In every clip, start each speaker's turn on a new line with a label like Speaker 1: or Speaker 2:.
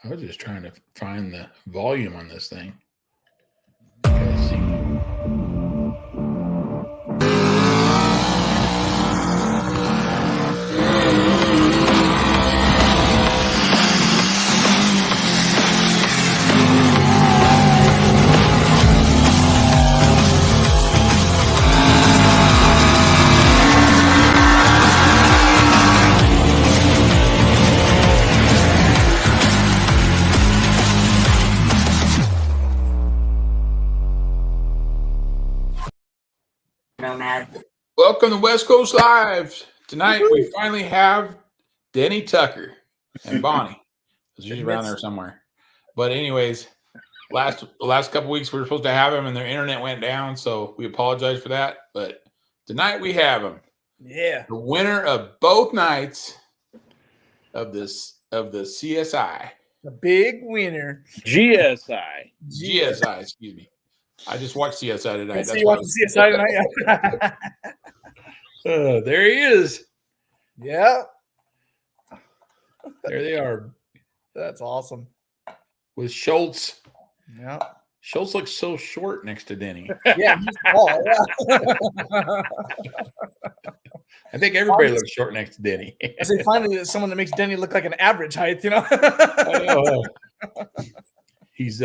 Speaker 1: I was just trying to find the volume on this thing. Let's see. Welcome to West Coast Live. Tonight we finally have Denny Tucker and Bonnie. She's around there somewhere. But anyways, last couple weeks we were supposed to have him and their internet went down, so we apologize for that. But tonight we have him.
Speaker 2: Yeah.
Speaker 1: The winner of both nights of the CSI.
Speaker 2: The big winner.
Speaker 3: GSI.
Speaker 1: GSI, excuse me. I just watched CSI tonight.
Speaker 2: So you watched CSI tonight?
Speaker 1: There he is.
Speaker 2: Yeah.
Speaker 1: There they are.
Speaker 2: That's awesome.
Speaker 1: With Schultz.
Speaker 2: Yeah.
Speaker 1: Schultz looks so short next to Denny.
Speaker 2: Yeah, he's tall. Yeah.
Speaker 1: I think everybody looks short next to Denny.
Speaker 2: I say finally there's someone that makes Denny look like an average height, you know?
Speaker 1: I know. He's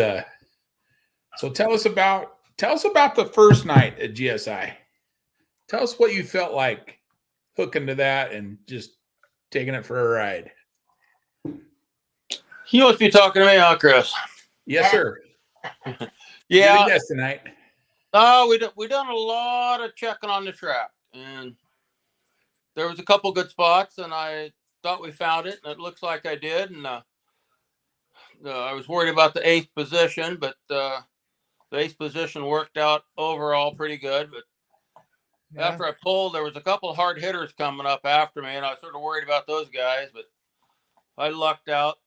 Speaker 1: so tell us about the first night at GSI. Tell us what you felt like hooking to that and just taking it for a ride.
Speaker 3: You must be talking to me, huh, Chris?
Speaker 1: Yes, sir.
Speaker 3: Yeah.
Speaker 1: Yes, tonight.
Speaker 3: Oh, we done a lot of checking on the track, and there was a couple good spots, and I thought we found it, and it looks like I did. And I was worried about the 8th position, but the 8th position worked out overall pretty good. But after I pulled, there was a couple hard hitters coming up after me, and I was sort of worried about those guys, but I lucked out.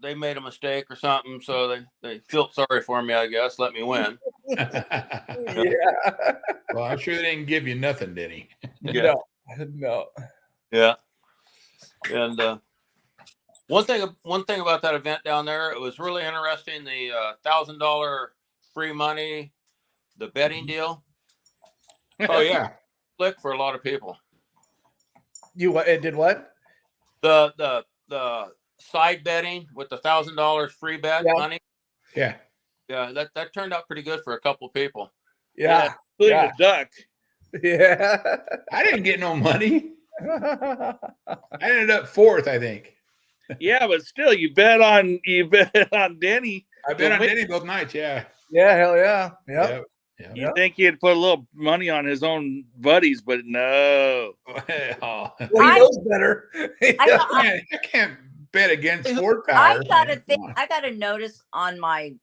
Speaker 3: They made a mistake or something, so they felt sorry for me, I guess, let me win.
Speaker 2: Yeah.
Speaker 1: Well, I'm sure they didn't give you nothing, did he?
Speaker 3: Yeah.
Speaker 2: No.
Speaker 3: Yeah. And one thing about that event down there, it was really interesting. The $1,000 free money, the betting deal.
Speaker 1: Oh yeah,
Speaker 3: Click for a lot of people.
Speaker 2: It did what?
Speaker 3: The side betting with the $1,000 free bet money.
Speaker 1: Yeah.
Speaker 3: Yeah, that turned out pretty good for a couple of people.
Speaker 2: Yeah.
Speaker 3: Including the duck.
Speaker 2: Yeah.
Speaker 1: I didn't get no money. I ended up 4th, I think.
Speaker 3: Yeah, but still, you bet on Denny.
Speaker 1: I bet on Denny both nights. Yeah.
Speaker 2: Yeah. Hell yeah. Yep.
Speaker 1: Yeah.
Speaker 3: You think he'd put a little money on his own buddies, but no.
Speaker 1: Well,
Speaker 2: he knows better.
Speaker 1: I can't bet against Ford Power.
Speaker 4: I got a notice on my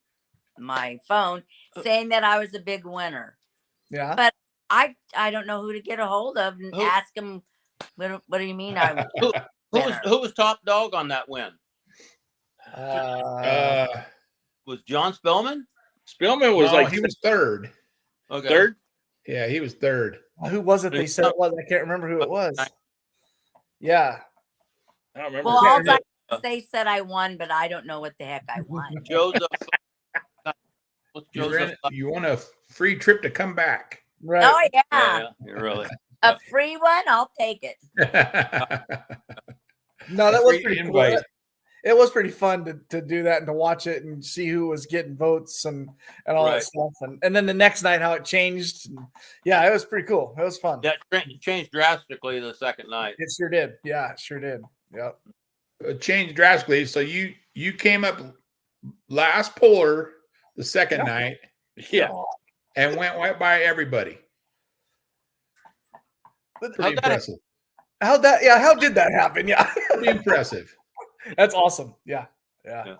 Speaker 4: phone saying that I was a big winner.
Speaker 2: Yeah.
Speaker 4: But I don't know who to get a hold of and ask him. What do you mean I was?
Speaker 3: Who was top dog on that win? Was John Spillman?
Speaker 1: Spillman was he was 3rd.
Speaker 3: Okay.
Speaker 1: 3rd? Yeah, he was 3rd.
Speaker 2: Who was it? They said it was. I can't remember who it was. Yeah.
Speaker 3: I don't remember.
Speaker 4: Well, they said I won, but I don't know what the heck I won.
Speaker 3: Joseph.
Speaker 1: You want a free trip to come back.
Speaker 2: Right.
Speaker 4: Oh yeah.
Speaker 3: Really.
Speaker 4: A free one? I'll take it.
Speaker 2: No, that was pretty cool. It was pretty fun to do that and to watch it and see who was getting votes and all that stuff. And then the next night, how it changed. And yeah, it was pretty cool. It was fun.
Speaker 3: That changed drastically the second night.
Speaker 2: It sure did. Yeah, it sure did. Yep.
Speaker 1: It changed drastically. So you came up last puller the second night.
Speaker 3: Yeah.
Speaker 1: And went right by everybody. Pretty impressive.
Speaker 2: How did that happen? Yeah.
Speaker 1: Pretty impressive.
Speaker 2: That's awesome. Yeah.
Speaker 1: So,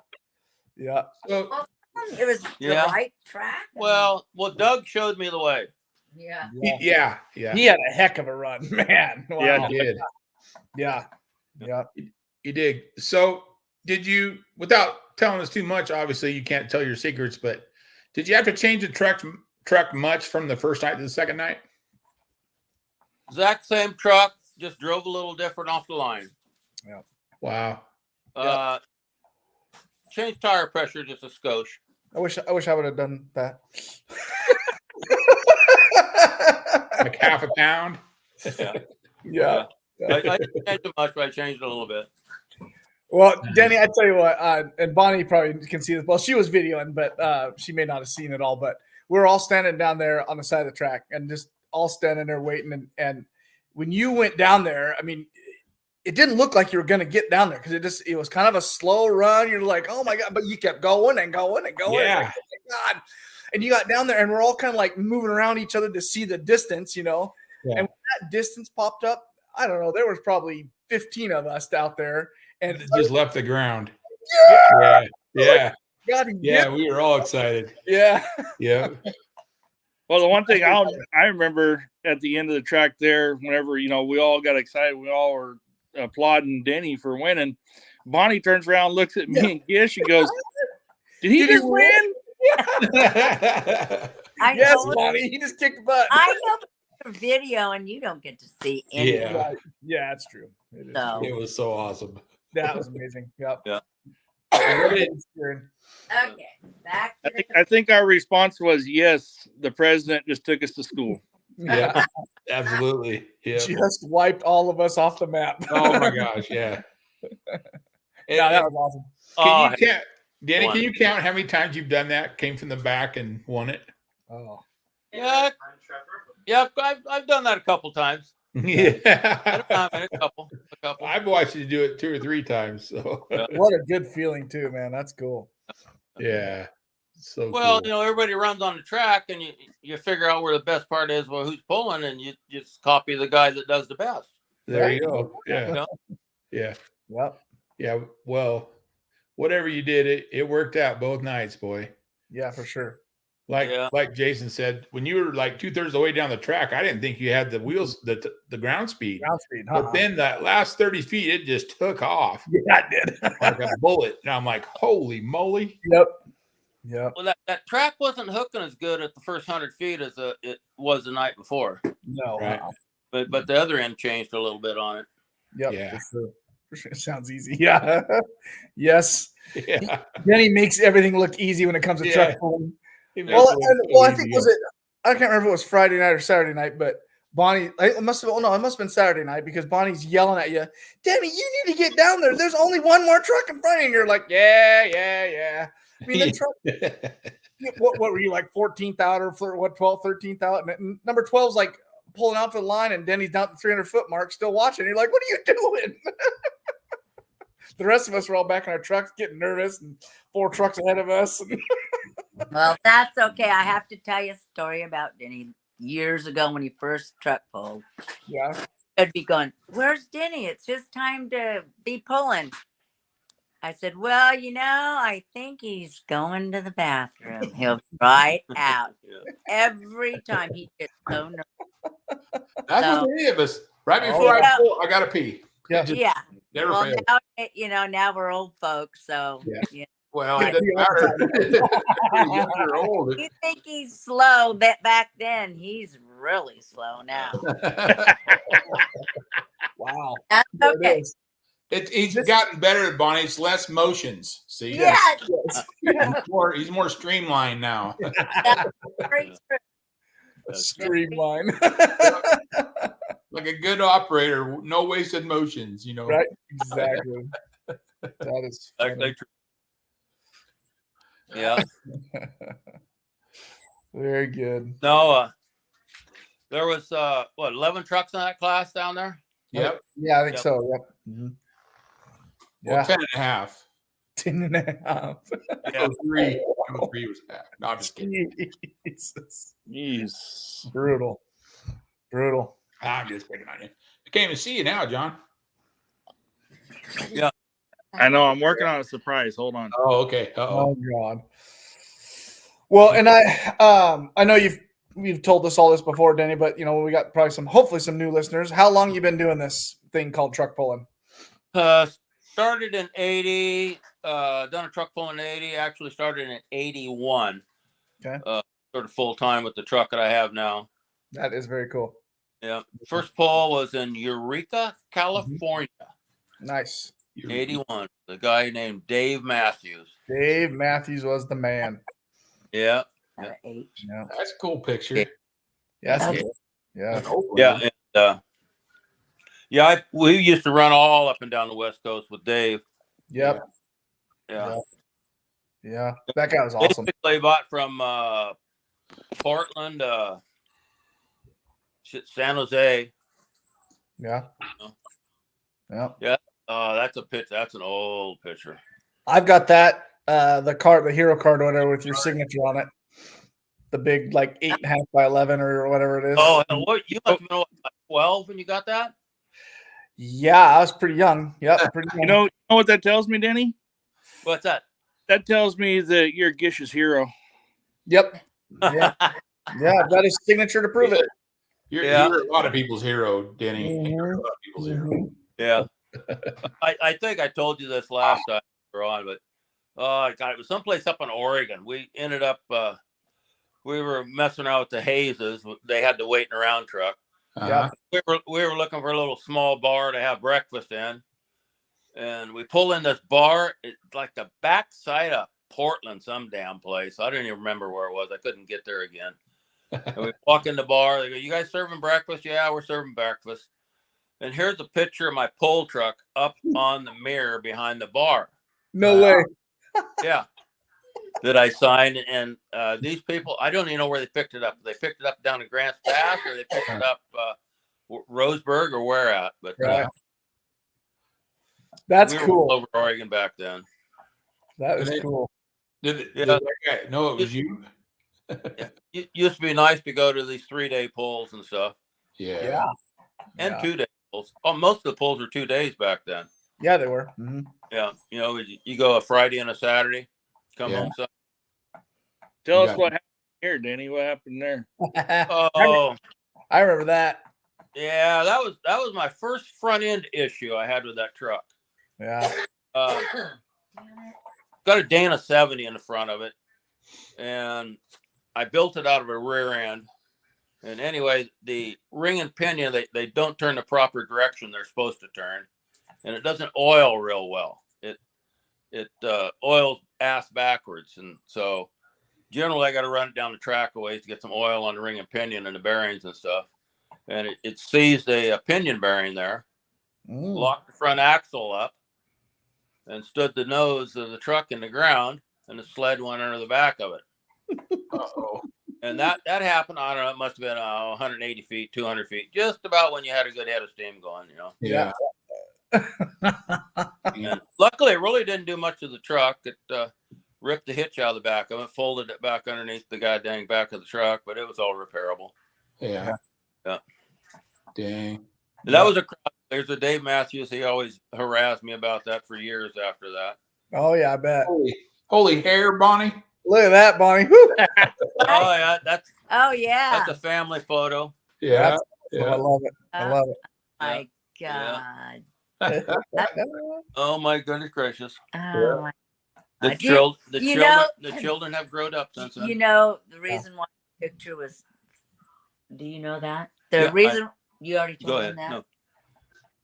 Speaker 4: it was the right track.
Speaker 3: Well, Doug showed me the way.
Speaker 4: Yeah.
Speaker 1: Yeah.
Speaker 2: He had a heck of a run, man. Wow.
Speaker 1: Yeah, he did.
Speaker 2: Yeah.
Speaker 1: He did. So, did you, without telling us too much, obviously you can't tell your secrets, but did you have to change the truck much from the first night to the second night?
Speaker 3: Exact same truck, just drove a little different off the line.
Speaker 1: Yeah. Wow.
Speaker 3: change tire pressure just a skosh.
Speaker 2: I wish I would have done that.
Speaker 1: Like half a pound.
Speaker 2: Yeah.
Speaker 3: I didn't change it much, but I changed it a little bit.
Speaker 2: Well, Denny, I tell you what, and Bonnie probably can see this. Well, she was videoing, but she may not have seen it all. But we were all standing down there on the side of the track and just all standing there waiting. And when you went down there, I mean, it didn't look like you were going to get down there because it was kind of a slow run. You're like, oh my God, but you kept going and going and going.
Speaker 1: Yeah.
Speaker 2: Like, oh my God. And you got down there and we're all kind of like moving around each other to see the distance, you know.
Speaker 1: Yeah.
Speaker 2: And when that distance popped up, I don't know, there was probably 15 of us out there. And
Speaker 1: it just left the ground.
Speaker 2: Yeah.
Speaker 1: Yeah.
Speaker 2: God,
Speaker 1: Yeah. We were all excited.
Speaker 2: Yeah.
Speaker 1: Yeah.
Speaker 5: Well, the one thing I remember at the end of the track there, whenever, you know, we all got excited, we all were applauding Denny for winning. Bonnie turns around, looks at me and Gish, and goes, "Did he just win?"
Speaker 2: Yes, Bonnie, he just kicked butt.
Speaker 4: I know the video, and you don't get to see any.
Speaker 1: Yeah.
Speaker 2: Yeah, it's true.
Speaker 1: It was so awesome.
Speaker 2: That was amazing. Yep.
Speaker 3: Yeah.
Speaker 4: Okay, back to
Speaker 5: I think our response was, yes, the president just took us to school.
Speaker 1: Yeah, absolutely. Yeah.
Speaker 2: Just wiped all of us off the map.
Speaker 1: Oh my gosh, yeah.
Speaker 2: Yeah, that was awesome.
Speaker 1: Can you count, Danny? Can you count how many times you've done that? Came from the back and won it.
Speaker 2: Oh.
Speaker 3: Yeah, I've done that a couple times.
Speaker 1: Yeah,
Speaker 3: A couple.
Speaker 1: I've watched you do it 2 or 3 times. So
Speaker 2: What a good feeling too, man. That's cool.
Speaker 1: yeah, so
Speaker 3: Well,
Speaker 1: cool.
Speaker 3: you know, everybody runs on the track, and you figure out where the best part is. Well, who's pulling, and you just copy the guy that does the best.
Speaker 1: There you go. Yeah,
Speaker 3: You know?
Speaker 1: yeah,
Speaker 2: Yep.
Speaker 1: yeah. Well, whatever you did, it worked out both nights, boy.
Speaker 2: Yeah, for sure.
Speaker 1: Like Jason said, when you were like 2/3 of the way down the track, I didn't think you had the wheels, the ground speed.
Speaker 2: Ground speed,
Speaker 1: But then that last 30 feet, it just took off
Speaker 2: yeah, it did.
Speaker 1: like a bullet. And I'm like, holy moly.
Speaker 2: Yep. Yep.
Speaker 3: Well, that track wasn't hooking as good at the first 100 feet as it was the night before.
Speaker 2: No.
Speaker 1: Right.
Speaker 3: But the other end changed a little bit on it.
Speaker 2: Yep.
Speaker 1: Yeah.
Speaker 2: For sure. For sure. It sounds easy. Yeah. Yes.
Speaker 1: Yeah.
Speaker 2: Then he makes everything look easy when it comes to
Speaker 1: Yeah.
Speaker 2: truck pulling.
Speaker 1: It
Speaker 2: Well,
Speaker 1: makes it look so
Speaker 2: I think
Speaker 1: easy.
Speaker 2: was it. I can't remember if it was Friday night or Saturday night, but Bonnie, it must have. Oh no, it must have been Saturday night because Bonnie's yelling at you, Denny, you need to get down there. There's only one more truck in front of you. And you're like, yeah. I mean, the truck. What were you like 14th out or what 12th, 13th out? And number 12's like pulling out to the line, and Denny's down at the 300-foot mark, still watching. You're like, what are you doing? The rest of us were all back in our trucks, getting nervous, and 4 trucks ahead of us.
Speaker 4: Well, that's okay. I have to tell you a story about Denny years ago when he first truck pulled.
Speaker 2: Yeah.
Speaker 4: I'd be going, "Where's Denny? It's his time to be pulling." I said, "Well, you know, I think he's going to the bathroom. He'll be right out." Every time he gets so nervous.
Speaker 1: That's
Speaker 4: So-
Speaker 1: what any of us. Right before
Speaker 4: yeah.
Speaker 1: I pull, I got to pee.
Speaker 2: Yeah.
Speaker 1: Just
Speaker 4: Yeah.
Speaker 1: never
Speaker 4: Well,
Speaker 1: fails.
Speaker 4: now, now we're old folks, so
Speaker 1: Yeah. Well, it
Speaker 2: Yeah.
Speaker 1: doesn't matter. You're young or old.
Speaker 4: you think he's slow. That back then he's really slow now.
Speaker 2: Wow.
Speaker 4: That's
Speaker 2: There it
Speaker 4: okay.
Speaker 2: is.
Speaker 1: He's gotten better at Bonnie. It's less motions. See,
Speaker 4: Yeah,
Speaker 1: he's more streamlined now.
Speaker 4: very true.
Speaker 2: Streamline.
Speaker 1: Like a good operator, no wasted motions. You know,
Speaker 2: Right? Exactly. That is funny.
Speaker 3: Yeah.
Speaker 2: Very good.
Speaker 3: No, there was 11 trucks in that class down there.
Speaker 1: Yep.
Speaker 2: Yeah, I think
Speaker 3: Yep.
Speaker 2: so. Yep. Mhm.
Speaker 1: Well,
Speaker 2: Yeah.
Speaker 1: 10.5.
Speaker 2: 10.5.
Speaker 3: Yeah.
Speaker 1: 3 was half. No, I'm just kidding.
Speaker 2: Jesus.
Speaker 5: Jeez.
Speaker 2: Brutal.
Speaker 1: I'm just picking on you. I can't even see you now, John.
Speaker 5: I know. I'm working on a surprise. Hold on.
Speaker 1: Oh, okay.
Speaker 2: Oh God. Well, and I know you've told us all this before, Denny, but you know we got probably hopefully some new listeners. How long you been doing this thing called truck pulling?
Speaker 3: Started in 80, done a truck pull in 80, actually started in 81.
Speaker 2: Okay.
Speaker 3: Sort of full time with the truck that I have now.
Speaker 2: That is very cool.
Speaker 3: Yeah. First pull was in Eureka, California.
Speaker 2: Nice.
Speaker 3: '81. The guy named Dave Matthews.
Speaker 2: Dave Matthews was the man.
Speaker 3: Yeah.
Speaker 4: Got an H.
Speaker 2: Yeah.
Speaker 1: That's a cool picture.
Speaker 3: Yeah.
Speaker 2: Yeah.
Speaker 1: That's
Speaker 2: That's
Speaker 1: good.
Speaker 2: Yeah.
Speaker 1: That's old one.
Speaker 3: Yeah. And, we used to run all up and down the West Coast with Dave.
Speaker 2: Yep.
Speaker 3: Yeah.
Speaker 2: Yeah. That guy was
Speaker 3: Dave
Speaker 2: awesome.
Speaker 3: They bought from Portland, San Jose.
Speaker 2: Yeah.
Speaker 3: Oh.
Speaker 2: Yeah.
Speaker 3: That's a pitch. That's an old picture.
Speaker 2: I've got that, the hero card or whatever with your signature on it. The big, like 8.5 by 11 or whatever it is.
Speaker 3: Oh, what, you must have been like 12 when you got that?
Speaker 2: Yeah, I was pretty young. Yep. Pretty young.
Speaker 5: You know what that tells me, Denny?
Speaker 3: What's that?
Speaker 5: That tells me that you're Gish's hero.
Speaker 2: Yep. Yeah. Yeah. I've got his signature to prove it.
Speaker 1: You're a lot of people's hero, Denny. You're a lot of people's hero.
Speaker 3: Yeah. I think I told you this last time we were on, but God, it was someplace up in Oregon. We ended up we were messing around with the Hazes. They had the waiting around truck.
Speaker 1: Uh-huh.
Speaker 3: We were looking for a little small bar to have breakfast in, and we pull in this bar. It's like the backside of Portland, some damn place. I don't even remember where it was. I couldn't get there again. And we walk in the bar. They go, "You guys serving breakfast?" "Yeah, we're serving breakfast." And here's a picture of my pole truck up on the mirror behind the bar.
Speaker 2: No way.
Speaker 3: Yeah. That I signed. And these people, I don't even know where they picked it up. They picked it up down at Grants Pass, or they picked it up Roseburg, or where at. But
Speaker 2: Right. That's
Speaker 3: we were
Speaker 2: cool.
Speaker 3: over Oregon back then.
Speaker 2: That is cool.
Speaker 1: Did that guy know it was you?
Speaker 3: It used to be nice to go to these 3-day polls and stuff.
Speaker 1: Yeah.
Speaker 2: Yeah.
Speaker 3: And
Speaker 2: Yeah.
Speaker 3: 2-day polls. Oh, most of the polls were 2 days back then.
Speaker 2: Yeah, they were. Mm-hmm.
Speaker 3: Yeah. You know, you go a Friday and a Saturday, come home Sunday.
Speaker 5: Tell us what happened here, Denny. What happened there?
Speaker 3: Oh,
Speaker 2: I remember that.
Speaker 3: yeah, that was my first front end issue I had with that truck.
Speaker 2: Yeah.
Speaker 3: Got a Dana 70 in the front of it, and I built it out of a rear end. And anyway, the ring and pinion, they don't turn the proper direction they're supposed to turn, and it doesn't oil real well. It oils ass backwards, and so generally I got to run it down the track a ways to get some oil on the ring and pinion and the bearings and stuff. And it seized a pinion bearing there, locked the front axle up, and stood the nose of the truck in the ground, and the sled went under the back of it.
Speaker 1: Uh-oh.
Speaker 3: And that happened, I don't know, it must have been 180 feet, 200 feet, just about when you had a good head of steam going, you know.
Speaker 1: Yeah.
Speaker 3: And luckily, it really didn't do much to the truck. It ripped the hitch out of the back of it, folded it back underneath the goddamn back of the truck, but it was all repairable.
Speaker 1: Yeah.
Speaker 3: Yeah.
Speaker 1: Dang.
Speaker 3: And that was there's a Dave Matthews. He always harassed me about that for years after that.
Speaker 2: Oh, yeah, I bet.
Speaker 1: Holy hair, Bonnie.
Speaker 2: Look at that, Bonnie. Woo!
Speaker 3: Oh, yeah. That's
Speaker 4: yeah.
Speaker 3: a family photo.
Speaker 1: Yeah.
Speaker 2: I love it. I love it.
Speaker 4: My God.
Speaker 3: Oh, my goodness gracious.
Speaker 4: Oh, my
Speaker 3: The children have grown up since then.
Speaker 4: You know, the reason why the picture was, do you know that? You already told him that? No.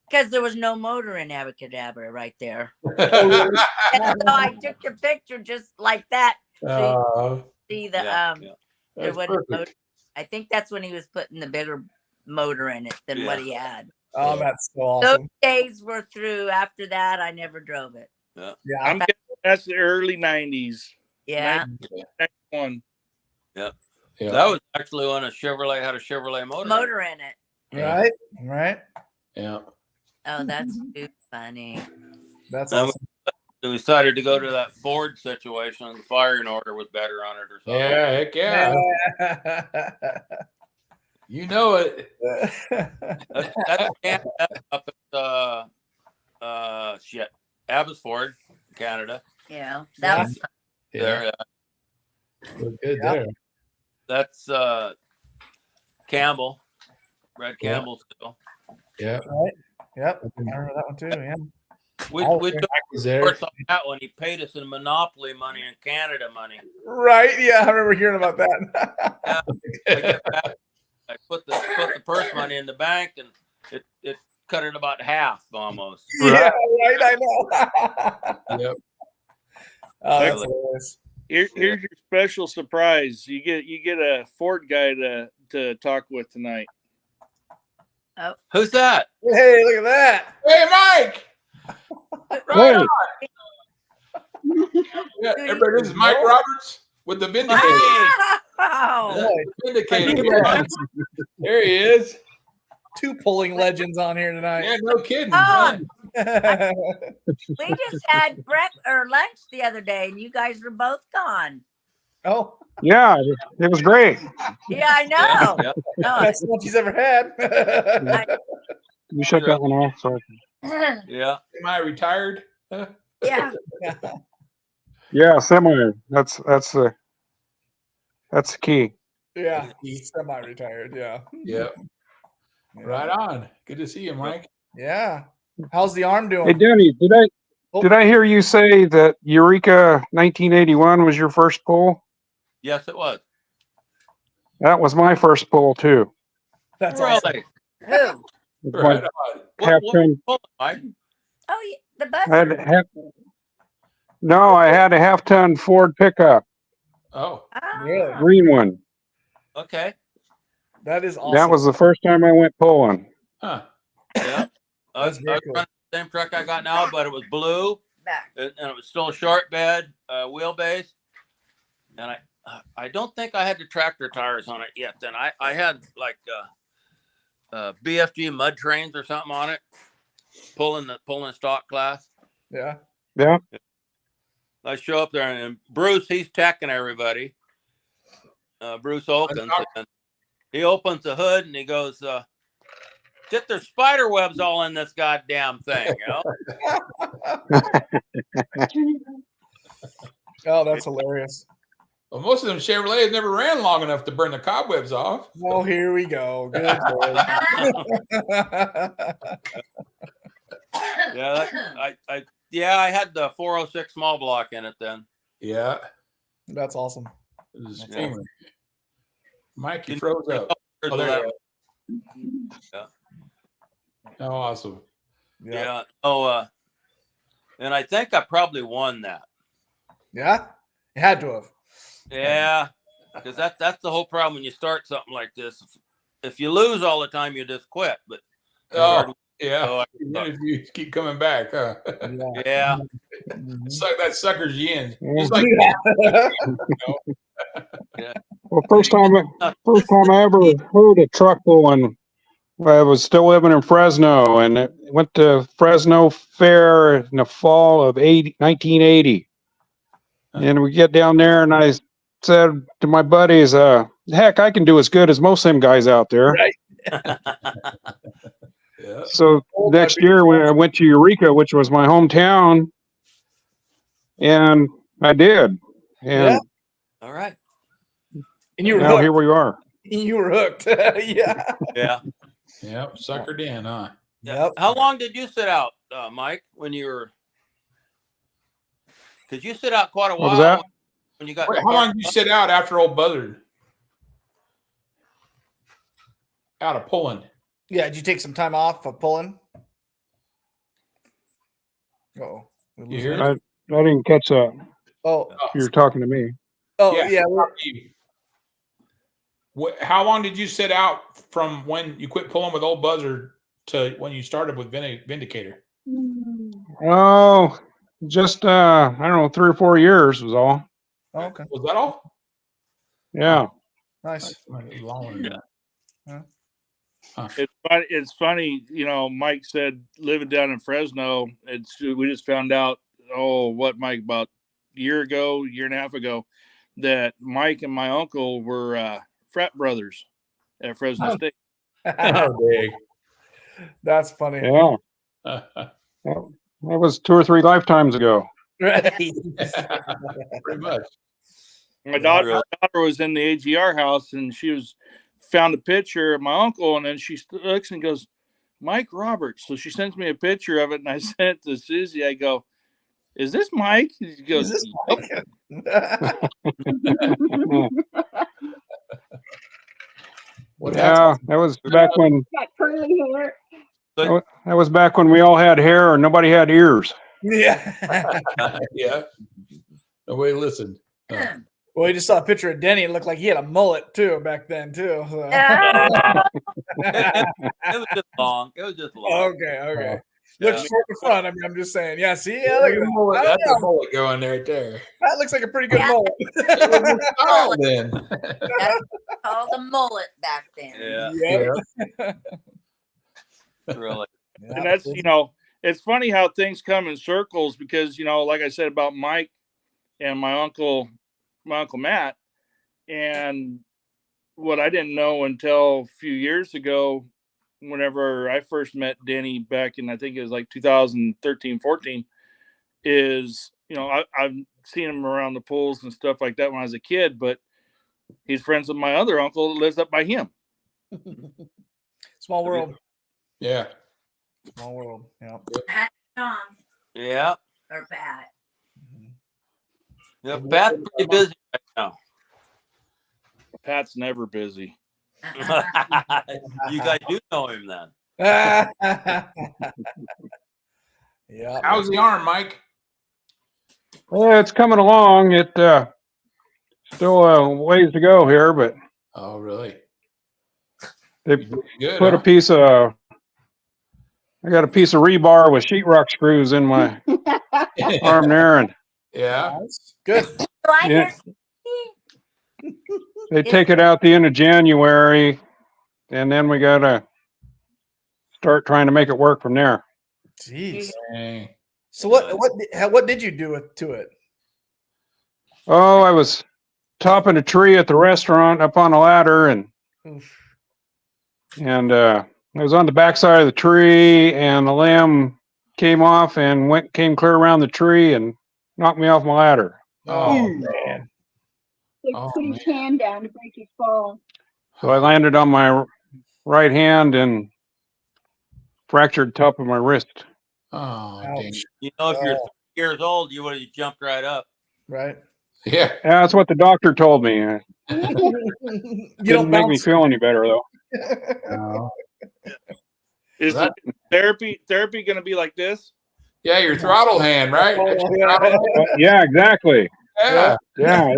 Speaker 4: Because there was no motor in Abacadabra right there. And so I took the picture just like that. See the there wasn't motor. I think that's when he was putting the bigger motor in it than what he had.
Speaker 2: Oh, that's so awesome.
Speaker 4: Those days were through. After that, I never drove it.
Speaker 3: Yeah.
Speaker 5: I'm guessing that's the early 90s.
Speaker 4: Yeah.
Speaker 5: 91.
Speaker 3: Yeah. That was actually when a Chevrolet had a Chevrolet motor
Speaker 4: in it.
Speaker 2: Right. Right.
Speaker 1: Yeah.
Speaker 4: Oh, that's too funny.
Speaker 2: That's awesome.
Speaker 3: We decided to go to that Ford situation, and the firing order was better on it or something.
Speaker 1: Yeah, heck yeah. You know it.
Speaker 3: That's up at Abbotsford, Canada.
Speaker 4: Yeah, that was
Speaker 3: there.
Speaker 1: We're good there.
Speaker 3: That's Campbell, Red Campbell still.
Speaker 1: Yeah.
Speaker 2: Right. Yep. I remember that one too. Yeah.
Speaker 3: We took course on that one. He paid us in Monopoly money and Canada money.
Speaker 2: Right. Yeah, I remember hearing about that.
Speaker 3: I put the purse money in the bank, and it cut it about half almost.
Speaker 2: Yeah, right. I know.
Speaker 1: Yep.
Speaker 2: Oh, that's
Speaker 3: Really?
Speaker 2: hilarious.
Speaker 5: Here's your special surprise. You get a Ford guy to talk with tonight.
Speaker 3: Who's that?
Speaker 2: Hey, look at that.
Speaker 1: Hey, Mike. Right on. Yeah, everybody, this is Mike Roberts with the Vindicator.
Speaker 4: Oh,
Speaker 2: Boy,
Speaker 1: Vindicator. Yeah. There he is.
Speaker 2: 2 pulling legends on here tonight.
Speaker 1: Yeah, no kidding.
Speaker 4: Oh.
Speaker 1: Yeah.
Speaker 4: we just had breakfast or lunch the other day, and you guys were both gone.
Speaker 2: Oh,
Speaker 6: Yeah, it was great.
Speaker 4: Yeah, I know.
Speaker 3: Yeah.
Speaker 4: No,
Speaker 2: that's the one she's ever had.
Speaker 6: You shut that one off. So
Speaker 3: Yeah.
Speaker 1: Am I retired?
Speaker 4: yeah.
Speaker 6: yeah, semi. That's the key.
Speaker 2: Yeah, semi-retired. Yeah.
Speaker 1: Yep. Right on. Good to see you, Mike.
Speaker 2: Yeah. How's the arm doing?
Speaker 6: Hey, Denny, did I hear you say that Eureka 1981 was your first pull?
Speaker 3: Yes, it was.
Speaker 6: That was my first pull too.
Speaker 2: That's
Speaker 3: Really?
Speaker 2: awesome.
Speaker 4: Who?
Speaker 6: With
Speaker 1: Right
Speaker 6: my
Speaker 1: on.
Speaker 6: half ton.
Speaker 3: Mike?
Speaker 4: Oh, yeah, the
Speaker 6: I had
Speaker 4: buzzer.
Speaker 6: I had a half-ton Ford pickup,
Speaker 1: Oh,
Speaker 4: Oh.
Speaker 2: Really?
Speaker 6: green one.
Speaker 3: Okay.
Speaker 2: That is awesome.
Speaker 6: That was the first time I went pulling.
Speaker 1: huh.
Speaker 3: Yeah. I was
Speaker 2: very cool.
Speaker 3: running the same truck I got now, but it was blue
Speaker 4: Back.
Speaker 3: and it was still a short bed wheelbase. And I don't think I had the tractor tires on it yet. Then I had like BFG mud trains or something on it, pulling stock class.
Speaker 2: Yeah.
Speaker 6: Yeah.
Speaker 3: I show up there and Bruce, he's teching everybody. Bruce Olkins. And he opens the hood and he goes, "Just there's spider webs all in this goddamn thing, you know?"
Speaker 2: Oh, that's hilarious.
Speaker 1: Well, most of them Chevrolets never ran long enough to burn the cobwebs off.
Speaker 2: Well, here we go. Good Lord.
Speaker 3: Yeah, I had the 406 small block in it then.
Speaker 1: Yeah.
Speaker 2: That's awesome.
Speaker 1: It was a
Speaker 3: Yeah.
Speaker 1: screamer. Mike, you froze up. Oh, there you go.
Speaker 3: Yeah.
Speaker 1: Oh, awesome.
Speaker 3: Yeah. Oh, and I think I probably won that.
Speaker 2: Yeah. You had to have.
Speaker 3: Yeah, because that's the whole problem when you start something like this. If you lose all the time, you just quit. But
Speaker 1: Oh, yeah.
Speaker 3: so
Speaker 1: Even if you keep coming back, huh?
Speaker 3: yeah,
Speaker 1: That sucker's yin.
Speaker 6: Yeah.
Speaker 1: Just like
Speaker 6: Well, first time I ever heard a truck pulling, I was still living in Fresno, and it went to Fresno Fair in the fall of 1980. And we get down there, and I said to my buddies, "Heck, I can do as good as most of them guys out there."
Speaker 2: Right.
Speaker 1: yeah.
Speaker 6: So next year, when I went to Eureka, which was my hometown, and I did, and
Speaker 2: Yeah.
Speaker 3: all right,
Speaker 2: And you were
Speaker 6: now
Speaker 2: hooked.
Speaker 6: here we are.
Speaker 2: You were hooked. Yeah.
Speaker 3: yeah.
Speaker 1: Yep. Suckered in, huh?
Speaker 2: Yep.
Speaker 3: How long did you sit out, Mike? When you were? Because you sit out quite a while.
Speaker 6: What was that?
Speaker 3: When you got
Speaker 1: Wait, how long did you sit out after old Buzzard? Out of pulling.
Speaker 2: Yeah. Did you take some time off of pulling? Oh.
Speaker 1: You hear
Speaker 6: I didn't catch that.
Speaker 2: Oh.
Speaker 6: You were talking to me.
Speaker 2: Oh.
Speaker 1: Yeah.
Speaker 2: Yeah.
Speaker 1: How long did you sit out from when you quit pulling with old Buzzard to when you started with Vindicator?
Speaker 6: Oh, just I don't know, 3 or 4 years was all.
Speaker 2: Oh, okay.
Speaker 1: Was that all?
Speaker 6: Yeah.
Speaker 2: Nice.
Speaker 1: Longer than that.
Speaker 5: It's funny, you know. Mike said living down in Fresno. We just found out. Oh, what, Mike? About a year and a half ago, that Mike and my uncle were frat brothers at Fresno State.
Speaker 1: Oh, dang.
Speaker 2: That's funny.
Speaker 6: Yeah. That was 2 or 3 lifetimes ago.
Speaker 2: Right.
Speaker 1: Pretty much.
Speaker 5: My daughter was in the AGR house, and she found a picture of my uncle, and then she looks and goes, "Mike Roberts." So she sends me a picture of it, and I sent it to Susie. I go, "Is this Mike?" She goes,
Speaker 2: Is this
Speaker 5: "Yep."
Speaker 1: What
Speaker 6: Yeah, that was back when
Speaker 3: So
Speaker 6: was back when we all had hair and nobody had ears.
Speaker 2: Yeah.
Speaker 1: Yeah. Nobody listened.
Speaker 2: Well, we just saw a picture of Denny. It looked like he had a mullet too back then too. So.
Speaker 3: It was just long. It was just long.
Speaker 2: Okay.
Speaker 3: Yeah.
Speaker 2: Looks short in front. I mean, I'm just saying. Yeah. See, yeah,
Speaker 1: Like
Speaker 2: look
Speaker 1: a
Speaker 2: at
Speaker 1: mullet.
Speaker 2: that.
Speaker 1: That's a mullet going right there.
Speaker 2: That looks like a pretty good
Speaker 4: Yeah.
Speaker 2: mullet.
Speaker 1: Oh, then.
Speaker 4: That's called a mullet back then.
Speaker 3: Yeah.
Speaker 2: Yeah.
Speaker 3: Really.
Speaker 2: Yeah.
Speaker 5: And that's, it's funny how things come in circles because, like I said about Mike and my uncle Matt, and what I didn't know until a few years ago, whenever I first met Denny back in, I think it was like 2013, 14, is, I've seen him around the pools and stuff like that when I was a kid, but he's friends with my other uncle that lives up by him.
Speaker 2: Small world.
Speaker 1: Yeah.
Speaker 2: Small world. Yeah.
Speaker 4: Pat Tom
Speaker 3: Yeah.
Speaker 4: or Pat.
Speaker 3: Yeah. Pat's pretty busy right now.
Speaker 5: Pat's never busy.
Speaker 3: You guys do know him then.
Speaker 2: Yeah.
Speaker 1: How's the arm, Mike?
Speaker 6: Yeah, it's coming along. It still a ways to go here, but
Speaker 1: Oh, really?
Speaker 6: they
Speaker 1: Good.
Speaker 6: put a piece of. I got a piece of rebar with sheetrock screws in my arm there, and
Speaker 1: Yeah.
Speaker 2: Good.
Speaker 4: So I
Speaker 6: Yeah.
Speaker 4: just
Speaker 6: they take it out the end of January, and then we gotta start trying to make it work from there.
Speaker 2: Jeez.
Speaker 1: Dang.
Speaker 2: So what did you do to it?
Speaker 6: Oh, I was topping a tree at the restaurant up on a ladder, and
Speaker 2: Oof.
Speaker 6: I was on the backside of the tree, and the limb came off and came clear around the tree and knocked me off my ladder.
Speaker 1: Oh,
Speaker 2: man.
Speaker 7: Like
Speaker 1: Oh,
Speaker 7: put
Speaker 1: man.
Speaker 7: his hand down to break his fall.
Speaker 6: So I landed on my right hand and fractured top of my wrist.
Speaker 1: Oh, dang.
Speaker 2: Ouch.
Speaker 3: If you're 30 years old, you would have jumped right up.
Speaker 2: Right.
Speaker 1: Yeah.
Speaker 6: Yeah, that's what the doctor told me. It
Speaker 2: You
Speaker 6: didn't
Speaker 2: don't
Speaker 6: make me
Speaker 2: bounce.
Speaker 6: feel any better though.
Speaker 1: Oh.
Speaker 5: Is
Speaker 1: That-
Speaker 5: therapy going to be like this?
Speaker 1: Yeah, your throttle hand, right? That's your
Speaker 2: yeah.
Speaker 1: throttle hand?
Speaker 6: Yeah, exactly.
Speaker 1: Yeah.
Speaker 6: Yeah.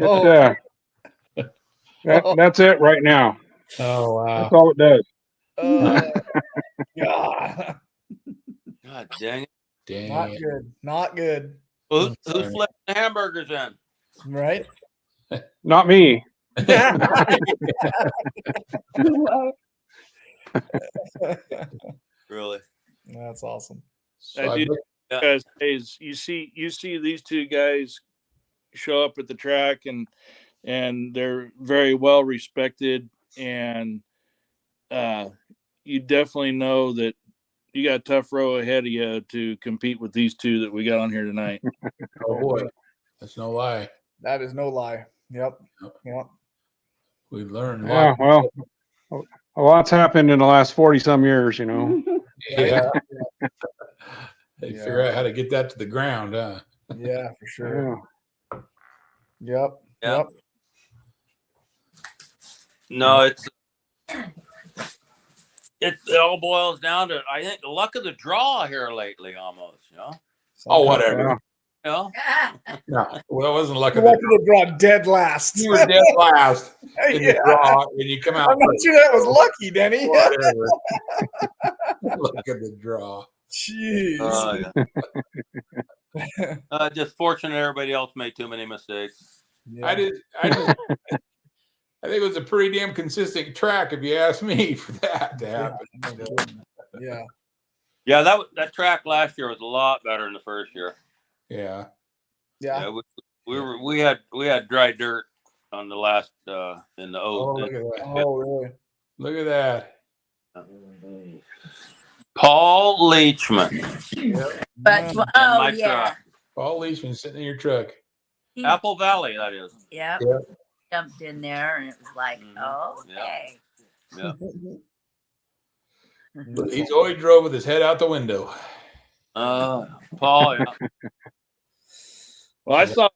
Speaker 2: Oh.
Speaker 6: That's it right now.
Speaker 1: Oh,
Speaker 6: That's all it does.
Speaker 2: God.
Speaker 3: God dang it.
Speaker 1: Dang.
Speaker 2: Not good. Not good.
Speaker 3: Who's
Speaker 1: sorry.
Speaker 3: flipping the hamburgers in?
Speaker 2: Right?
Speaker 6: Not me.
Speaker 3: Really?
Speaker 2: That's awesome.
Speaker 1: So
Speaker 5: I
Speaker 1: I
Speaker 5: do.
Speaker 1: bet-
Speaker 5: Because is you see these two guys show up at the track and they're very well respected, and you definitely know that you got a tough row ahead of you to compete with these two that we got on here tonight.
Speaker 1: oh boy, that's no lie.
Speaker 2: That is no lie. Yep. Yep.
Speaker 1: We learned a
Speaker 6: Yeah,
Speaker 1: lot.
Speaker 6: well, a lot's happened in the last 40 some years,
Speaker 1: Yeah. They
Speaker 2: Yeah.
Speaker 1: figure out how to get that to the ground, huh?
Speaker 2: Yeah, for sure.
Speaker 6: Yeah.
Speaker 2: Yep.
Speaker 3: Yeah.
Speaker 2: Yep.
Speaker 3: No, it all boils down to, I think, the luck of the draw here lately, almost.
Speaker 1: Oh, whatever.
Speaker 6: Yeah.
Speaker 1: No, well, it wasn't luck
Speaker 2: You
Speaker 1: of the
Speaker 2: wanted to draw dead last.
Speaker 1: You were dead last in
Speaker 2: Yeah.
Speaker 1: the draw, and you come out.
Speaker 2: I'm not sure that was lucky, Denny.
Speaker 1: Whatever. Look at the draw.
Speaker 2: Jeez.
Speaker 3: Yeah. Just fortunate everybody else made too many mistakes.
Speaker 2: Yeah.
Speaker 1: I think it was a pretty damn consistent track, if you ask me, for that to happen.
Speaker 2: Yeah.
Speaker 3: Yeah, that track last year was a lot better than the first year.
Speaker 1: Yeah.
Speaker 2: Yeah.
Speaker 3: We had dry dirt on the last in the
Speaker 1: Oh, look at that.
Speaker 2: Oh, really?
Speaker 1: Look at that.
Speaker 3: Paul Leachman.
Speaker 4: But
Speaker 3: my
Speaker 4: oh yeah.
Speaker 3: truck.
Speaker 1: Paul Leachman sitting in your truck.
Speaker 4: He-
Speaker 3: Apple Valley, that is.
Speaker 4: Yep.
Speaker 1: Yep.
Speaker 4: Jumped in there and it was like, okay.
Speaker 3: Yeah.
Speaker 1: But he's always drove with his head out the window.
Speaker 3: Paul, yeah.
Speaker 5: Well,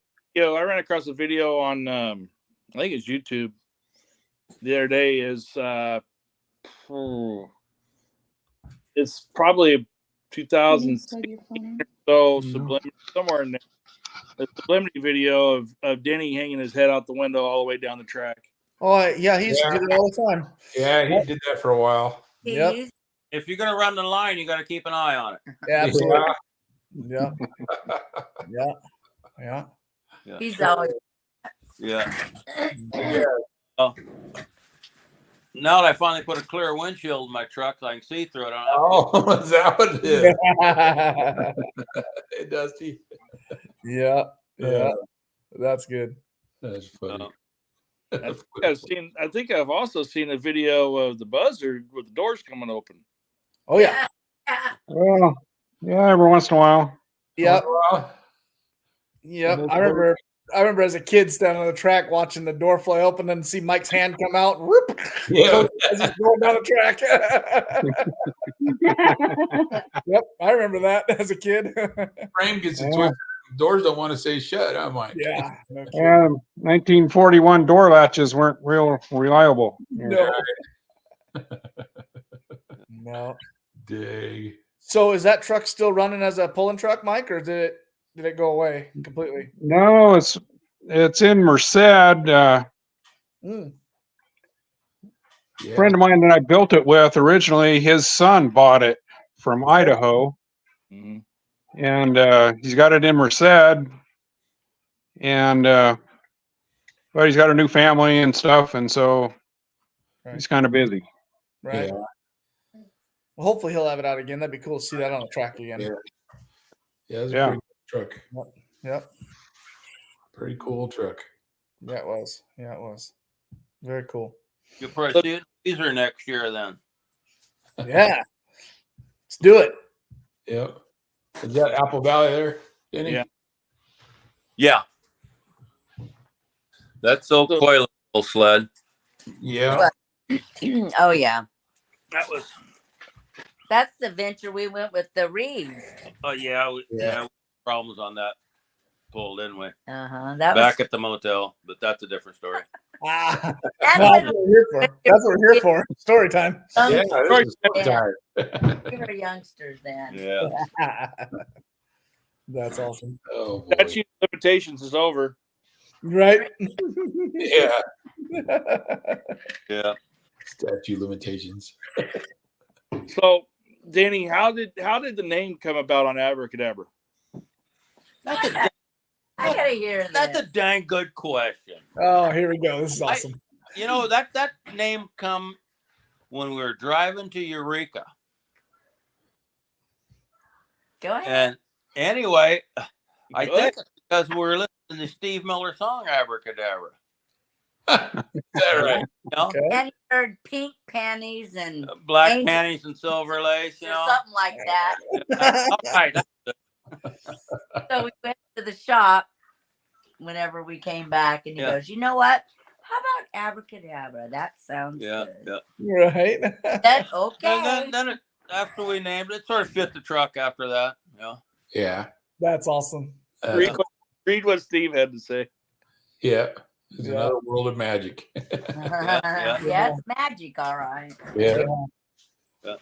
Speaker 5: I ran across a video on I think it's YouTube the other day. Is It's probably 2000
Speaker 7: Plug your phone in.
Speaker 5: so Sublimity, somewhere in there. The Sublimity video of Denny hanging his head out the window all the way down the track.
Speaker 2: Oh yeah, he used to do that all the time.
Speaker 1: Yeah, he did that for a while.
Speaker 4: He
Speaker 2: Yep.
Speaker 4: used-
Speaker 3: If you're gonna run the line, you got to keep an eye on it.
Speaker 2: Yeah, absolutely.
Speaker 1: Yeah.
Speaker 2: Yeah. Yeah.
Speaker 3: Yeah.
Speaker 4: He's always
Speaker 3: Yeah.
Speaker 1: Yeah.
Speaker 3: Oh. Now that I finally put a clear windshield in my truck, so I can see through it. I don't have to-
Speaker 1: Oh, is that what it is? Hey, Dusty.
Speaker 2: Yeah. Yeah. That's good.
Speaker 1: That's funny.
Speaker 5: I think I've also seen a video of the buzzer with the doors coming open.
Speaker 2: Oh yeah.
Speaker 6: Well, yeah, every once in a while.
Speaker 2: Yep.
Speaker 1: Well,
Speaker 2: Yep. I remember as a kid standing on the track watching the door fly open and see Mike's hand come out. Whoop,
Speaker 1: yeah.
Speaker 2: as he's going down the track. Yep. I remember that as a kid.
Speaker 1: Frame gets it
Speaker 6: Yeah.
Speaker 1: twisted. Doors don't want to say shut. I'm like,
Speaker 2: Yeah. No kidding.
Speaker 6: Yeah, 1941 door latches weren't real reliable.
Speaker 2: No. No.
Speaker 1: dang.
Speaker 2: So is that truck still running as a pulling truck, Mike, or did it go away completely?
Speaker 6: No, it's in Merced.
Speaker 2: Mm.
Speaker 1: Yeah.
Speaker 6: Friend of mine that I built it with originally, his son bought it from Idaho,
Speaker 5: Mm-hmm.
Speaker 6: and he's got it in Merced, and but he's got a new family and stuff, and so he's kind of busy.
Speaker 2: Right.
Speaker 1: Yeah.
Speaker 2: Well, hopefully he'll have it out again. That'd be cool to see that on the track again.
Speaker 1: Yeah. Yeah, it's a
Speaker 6: Yeah.
Speaker 1: pretty cool truck.
Speaker 2: Yep.
Speaker 1: Pretty cool truck.
Speaker 2: Yeah, it was. Yeah, it was. Very cool.
Speaker 3: You'll probably see it teaser next year then.
Speaker 2: Yeah. Let's do it.
Speaker 1: Yep. Is that Apple Valley there, Denny?
Speaker 5: Yeah.
Speaker 3: Yeah. That's so coil sled.
Speaker 1: Yeah.
Speaker 4: oh yeah.
Speaker 3: That was.
Speaker 4: That's the venture we went with the Reeves.
Speaker 3: Oh yeah. We had problems on that pull, didn't we?
Speaker 4: Uh-huh. That
Speaker 3: Back
Speaker 4: was
Speaker 3: at the motel, but that's a different story.
Speaker 2: Ah,
Speaker 4: that's
Speaker 2: no, that's
Speaker 4: when
Speaker 2: what we're here for. That's what we're here for. Story time.
Speaker 1: Yeah, this is
Speaker 4: Yeah.
Speaker 1: time.
Speaker 4: we were youngsters then.
Speaker 3: Yeah.
Speaker 2: That's awesome.
Speaker 1: Oh, boy.
Speaker 5: Statute of limitations is over.
Speaker 2: Right?
Speaker 1: Yeah.
Speaker 3: Yeah.
Speaker 1: Statute limitations.
Speaker 5: So, Danny, how did the name come about on Abracadabra?
Speaker 3: That's a
Speaker 4: I gotta hear this.
Speaker 3: that's a dang good question.
Speaker 2: Oh, here we go. This is awesome.
Speaker 3: You know, that name come when we were driving to Eureka.
Speaker 4: Go ahead.
Speaker 3: And anyway, I
Speaker 5: Go
Speaker 3: think it's because we were listening to Steve Miller's song Abracadabra.
Speaker 1: Is that right?
Speaker 3: You know?
Speaker 2: Okay.
Speaker 4: And you heard pink panties and
Speaker 3: Black
Speaker 4: Angel-
Speaker 3: panties and silver lace, you
Speaker 4: or
Speaker 3: know.
Speaker 4: something like that.
Speaker 3: All right.
Speaker 4: So we went to the shop whenever we came back, and he
Speaker 3: Yeah.
Speaker 4: goes, "You know what? How about abracadabra? That sounds
Speaker 3: Yeah,
Speaker 4: good."
Speaker 3: yeah.
Speaker 2: Right.
Speaker 4: Said, okay.
Speaker 3: And then it, after we named it, sort of fit the truck after that. You know?
Speaker 1: Yeah.
Speaker 2: That's awesome.
Speaker 5: Read what Steve had to say.
Speaker 1: Yeah. It's
Speaker 2: Yeah.
Speaker 1: another world of magic.
Speaker 3: yeah.
Speaker 4: Yeah, it's magic, all right.
Speaker 1: Yeah.
Speaker 3: Yeah.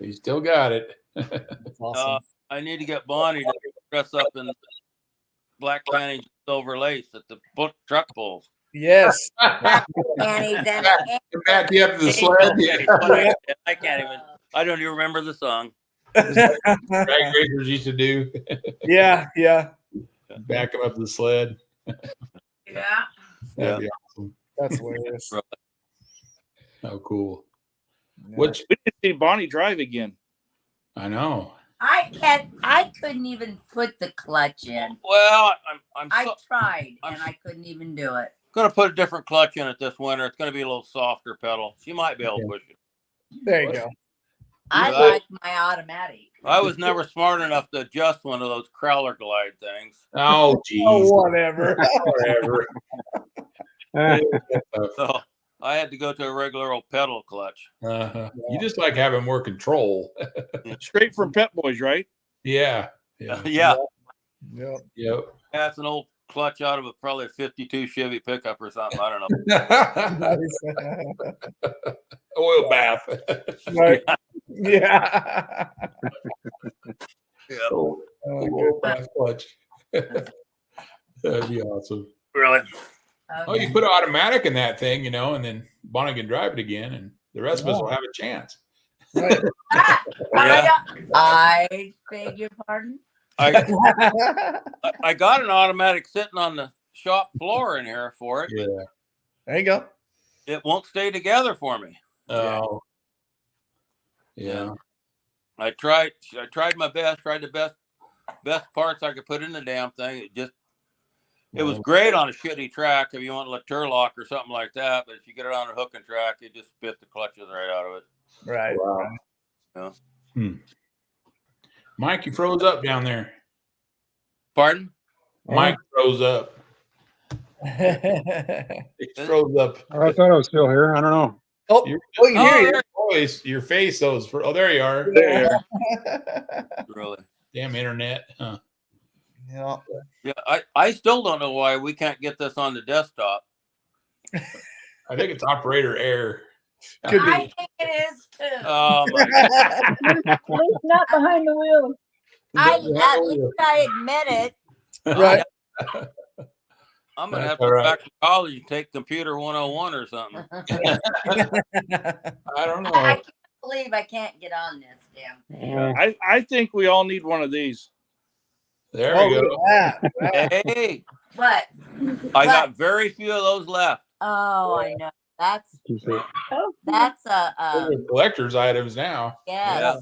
Speaker 1: You still got it.
Speaker 2: That's awesome.
Speaker 3: I need to get Bonnie to dress up in black panties and silver lace at the truck pulls.
Speaker 2: Yes.
Speaker 4: Panties and
Speaker 1: Back you up to the sled. Yeah.
Speaker 3: I can't even. I don't even remember the song.
Speaker 1: Drag racers used to do.
Speaker 2: Yeah. Yeah.
Speaker 1: Back them up to the sled.
Speaker 4: yeah.
Speaker 1: That'd be awesome.
Speaker 2: That's hilarious.
Speaker 1: Oh, cool.
Speaker 2: Yeah.
Speaker 1: Which
Speaker 5: We didn't see Bonnie drive again.
Speaker 1: I know.
Speaker 4: I couldn't even put the clutch in.
Speaker 3: Well, I'm
Speaker 4: I tried and I couldn't even do it.
Speaker 3: going to put a different clutch in it this winter. It's going to be a little softer pedal. She might be able to push it.
Speaker 2: There you go.
Speaker 4: I
Speaker 3: Right.
Speaker 4: like my automatic.
Speaker 3: I was never smart enough to adjust one of those Crowler glide things.
Speaker 1: Oh, geez.
Speaker 2: Oh, whatever.
Speaker 1: Whatever.
Speaker 3: So I had to go to a regular old pedal clutch.
Speaker 1: Uh-huh. You just like having more control.
Speaker 5: Straight from Pet Boys, right?
Speaker 1: Yeah. Yeah.
Speaker 3: Yeah.
Speaker 2: Yep.
Speaker 1: Yep.
Speaker 3: That's an old clutch out of probably a 52 Chevy pickup or something. I don't know.
Speaker 2: Nice.
Speaker 1: Oil bath.
Speaker 2: Right. Yeah.
Speaker 1: Oh,
Speaker 2: Oh,
Speaker 1: fast clutch. That'd be awesome.
Speaker 5: Really?
Speaker 1: Oh, you put an automatic in that thing, you know, and then Bonnie can drive it again, and the rest of us will have a chance.
Speaker 2: right.
Speaker 4: I beg your pardon.
Speaker 3: I got an automatic sitting on the shop floor in here for it.
Speaker 1: Yeah.
Speaker 2: There you go.
Speaker 3: It won't stay together for me.
Speaker 1: Oh. Yeah.
Speaker 3: I tried my best, tried the best parts I could put in the damn thing. It was great on a shitty track if you want a Turlock or something like that, but if you get it on a hooking track, it just spit the clutches right out of it.
Speaker 2: Right.
Speaker 1: Wow. Yeah. Mike, you froze up down there.
Speaker 3: Pardon?
Speaker 1: Mike froze up. He froze up.
Speaker 6: I thought I was still here. I don't know.
Speaker 2: Oh, you hear you.
Speaker 1: Voice, your face, though. Oh, there you are.
Speaker 2: There you
Speaker 3: are. Really?
Speaker 1: Damn internet. Huh.
Speaker 2: Yeah.
Speaker 3: Yeah. I still don't know why we can't get this on the desktop.
Speaker 1: I think it's operator error.
Speaker 4: I think it is too.
Speaker 3: Oh my God.
Speaker 7: At least not behind the wheel.
Speaker 4: At least I admit it.
Speaker 2: Right.
Speaker 3: I'm gonna have to go back to college and take computer 101 or something.
Speaker 1: I don't know.
Speaker 4: I can't believe I can't get on this damn thing.
Speaker 5: I think we all need one of these.
Speaker 1: There we go.
Speaker 3: Hey,
Speaker 4: what?
Speaker 3: I got very few of those left.
Speaker 4: Oh, I know. That's
Speaker 1: Those are collector's items now.
Speaker 4: yes.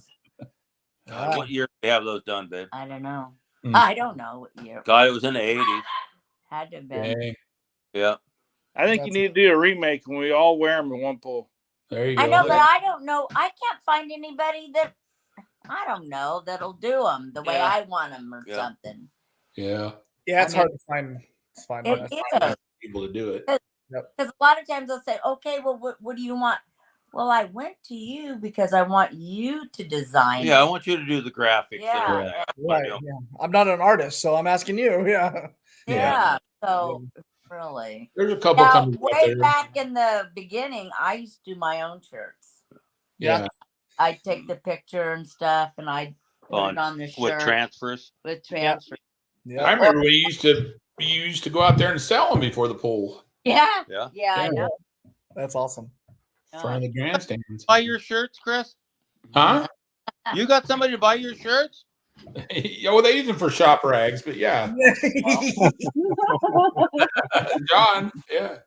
Speaker 3: God, what year did we have those done, babe?
Speaker 4: I don't know. I don't know what year.
Speaker 3: God, it was in the 80s.
Speaker 4: Had to have been.
Speaker 3: Yeah.
Speaker 5: I think you need to do a remake and we all wear them in one pull.
Speaker 1: There you go.
Speaker 4: I know, but I don't know. I can't find anybody that I don't know that'll do them the way I want them or something.
Speaker 1: Yeah.
Speaker 2: Yeah, it's hard to find. It's fine.
Speaker 4: It is.
Speaker 1: People to do it.
Speaker 4: Because a lot of times they'll say, okay, well, what do you want? Well, I went to you because I want you to design.
Speaker 3: Yeah, I want you to do the graphics.
Speaker 4: Yeah.
Speaker 2: Right. Yeah. I'm not an artist, so I'm asking you. Yeah.
Speaker 4: Yeah. So really.
Speaker 1: There's a couple coming
Speaker 4: way back in the beginning, I used to do my own shirts.
Speaker 1: Yeah.
Speaker 4: I'd take the picture and stuff and I'd put it on the shirt.
Speaker 3: With transfers.
Speaker 2: Yeah.
Speaker 1: I remember when you used to go out there and sell them before the pool.
Speaker 4: Yeah, I know.
Speaker 2: That's awesome.
Speaker 1: In front of the grandstands.
Speaker 3: Buy your shirts, Chris?
Speaker 1: Huh?
Speaker 3: You got somebody to buy your shirts?
Speaker 1: Yeah, well, they use them for shop rags, but yeah. John, yeah.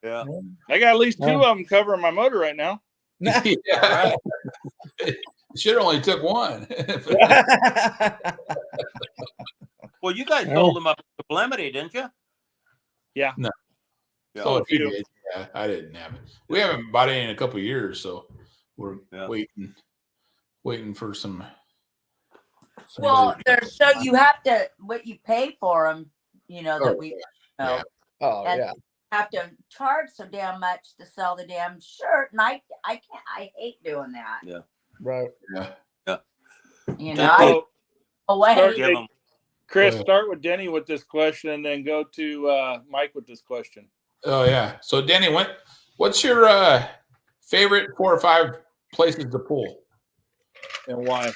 Speaker 5: I got at least 2 of them covering my motor right now.
Speaker 1: Yeah. Should have only took one.
Speaker 3: Well, you guys sold them up to Blemedy, didn't you?
Speaker 5: Yeah.
Speaker 1: No.
Speaker 3: Yeah.
Speaker 1: So if you did, yeah, I didn't have it. We haven't bought any in a couple of years, so we're waiting for some.
Speaker 4: Well, so you have to what you pay for them, that we have to charge so damn much to sell the damn shirt, and I hate doing that.
Speaker 3: Yeah.
Speaker 2: Right.
Speaker 1: Yeah.
Speaker 5: Chris, start with Denny with this question, and then go to Mike with this question.
Speaker 1: Oh yeah. So Denny, what's your favorite 4 or 5 places to pull,
Speaker 5: and why?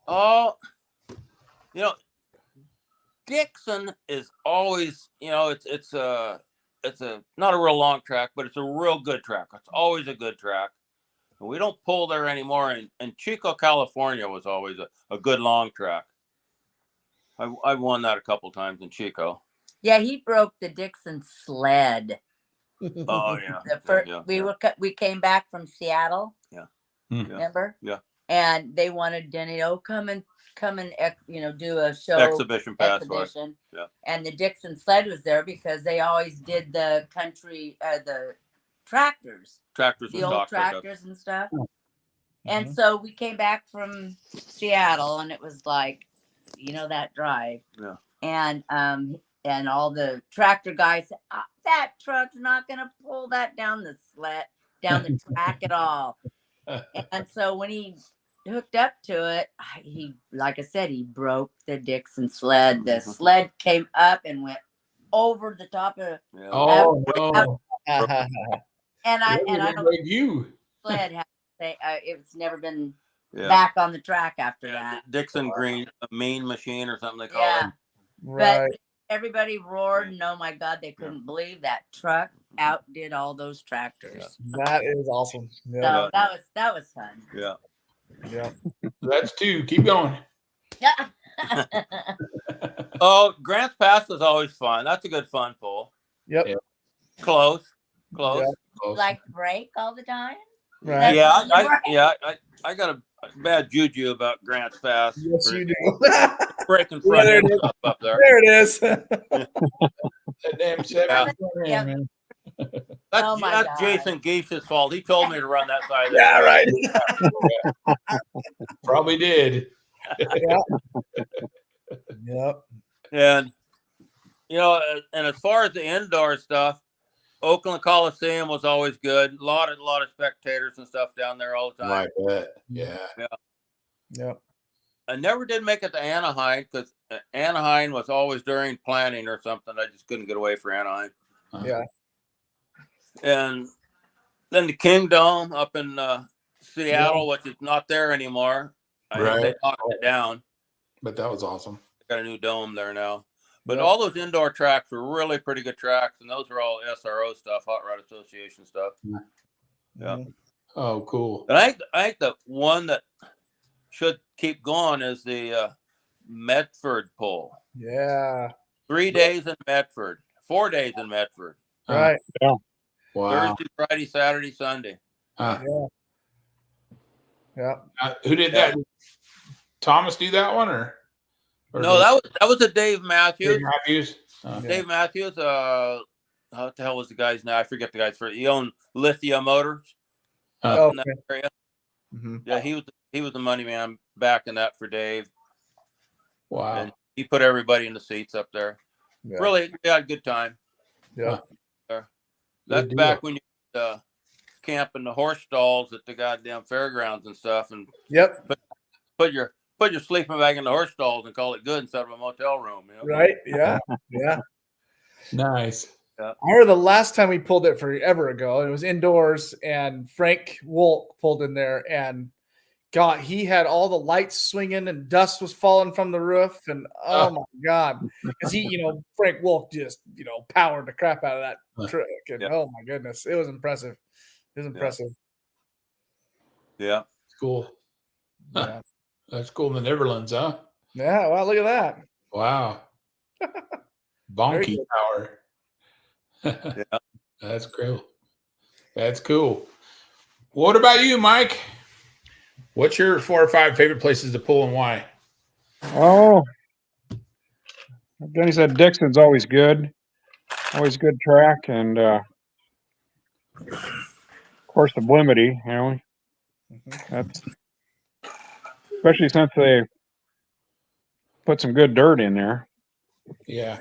Speaker 3: Oh, Dixon is always, it's a not a real long track, but it's a real good track. It's always a good track. And we don't pull there anymore. And Chico, California was always a good long track. I won that a couple times in Chico.
Speaker 4: Yeah, he broke the Dixon sled.
Speaker 3: Oh yeah.
Speaker 4: We came back from Seattle.
Speaker 3: Yeah.
Speaker 4: Remember?
Speaker 3: Yeah.
Speaker 4: And they wanted Denny, come and do a show
Speaker 3: exhibition pass for us.
Speaker 4: Yeah. And the Dixon sled was there because they always did the country, the tractors, the old tractors and stuff. Mm-hmm. And so we came back from Seattle, and it was like, that drive.
Speaker 3: Yeah.
Speaker 4: And all the tractor guys said, that truck's not going to pull that down the track at all. And so when he hooked up to it, like I said, he broke the Dixon sled. The sled came up and went over the top of.
Speaker 1: Oh no!
Speaker 4: And I
Speaker 1: like you.
Speaker 4: sled had to say it's never been
Speaker 3: Yeah.
Speaker 4: back on the track after that.
Speaker 3: Dixon Green, a mean machine or something they call
Speaker 4: Yeah.
Speaker 3: it.
Speaker 2: Right.
Speaker 4: But everybody roared, and oh my God, they couldn't believe that truck outdid all those tractors.
Speaker 2: That is awesome. Yeah.
Speaker 4: So that was fun.
Speaker 3: Yeah.
Speaker 2: Yeah.
Speaker 1: That's 2. Keep going.
Speaker 4: Yeah.
Speaker 3: Oh, Grants Pass was always fun. That's a good fun pull.
Speaker 2: Yep.
Speaker 1: Yeah.
Speaker 3: Close.
Speaker 2: Yeah.
Speaker 4: Like break all the time.
Speaker 2: Right.
Speaker 3: Yeah, I got a bad juju about Grants Pass.
Speaker 2: Yes, you do.
Speaker 3: Breaking front
Speaker 2: there
Speaker 3: end
Speaker 2: it is.
Speaker 3: stuff up there.
Speaker 2: There it is.
Speaker 1: That damn 7.
Speaker 3: That's,
Speaker 4: Yep. Oh my
Speaker 3: that's
Speaker 4: God.
Speaker 3: Jason Geish's fault. He told me to run that side.
Speaker 2: Yeah, right.
Speaker 1: Probably did.
Speaker 2: Yep.
Speaker 3: And and as far as the indoor stuff, Oakland Coliseum was always good. A lot of spectators and stuff down there all the time.
Speaker 1: I bet. Yeah.
Speaker 2: Yep.
Speaker 3: I never did make it to Anaheim because Anaheim was always during planning or something. I just couldn't get away for Anaheim.
Speaker 2: Yeah.
Speaker 3: And then the Kingdom up in Seattle, which is not there anymore. I think they knocked it down.
Speaker 1: But that was awesome.
Speaker 3: They got a new dome there now. But all those indoor tracks were really pretty good tracks, and those are all SRO stuff, Hot Rod Association stuff. Yeah.
Speaker 1: Oh, cool.
Speaker 3: And I think the one that should keep going is the Medford pull.
Speaker 2: Yeah.
Speaker 3: 3 days in Medford, 4 days in Medford.
Speaker 2: Right.
Speaker 6: Yeah.
Speaker 1: Wow.
Speaker 3: Thursday, Friday, Saturday, Sunday.
Speaker 2: Yeah.
Speaker 1: Who did that? Thomas do that one or
Speaker 3: No, that was a Dave Matthews.
Speaker 1: Dave Matthews.
Speaker 3: Dave Matthews. What the hell was the guy's name? I forget the guy's first. He owned Lithia Motors in that area.
Speaker 2: Mm-hmm.
Speaker 3: Yeah, he was the money man back in that for Dave.
Speaker 1: Wow.
Speaker 3: And he put everybody in the seats up there.
Speaker 2: Yeah.
Speaker 3: Really, we had a good time.
Speaker 2: Yeah.
Speaker 3: That's back when you camp in the horse stalls at the goddamn fairgrounds and stuff, and put your sleeping bag in the horse stalls and call it good instead of a motel room. You know?
Speaker 2: Right. Yeah. Yeah.
Speaker 1: Nice.
Speaker 2: I remember the last time we pulled it forever ago. It was indoors, and Frank Wolk pulled in there, and God, he had all the lights swinging, and dust was falling from the roof, and oh my God, because Frank Wolk just powered the crap out of that truck, and oh my goodness, it was impressive. It was impressive.
Speaker 3: Yeah,
Speaker 1: it's cool.
Speaker 2: Yeah.
Speaker 1: That's cool in the Netherlands, huh?
Speaker 2: Yeah. Well, look at that.
Speaker 1: Wow. Bonky power.
Speaker 3: Yeah.
Speaker 1: That's cool. That's cool. What about you, Mike? What's your 4 or 5 favorite places to pull and why?
Speaker 6: Oh, Denny said Dixon's always good track, and of course the Blimity. That's especially since they put some good dirt in there.
Speaker 1: Yeah.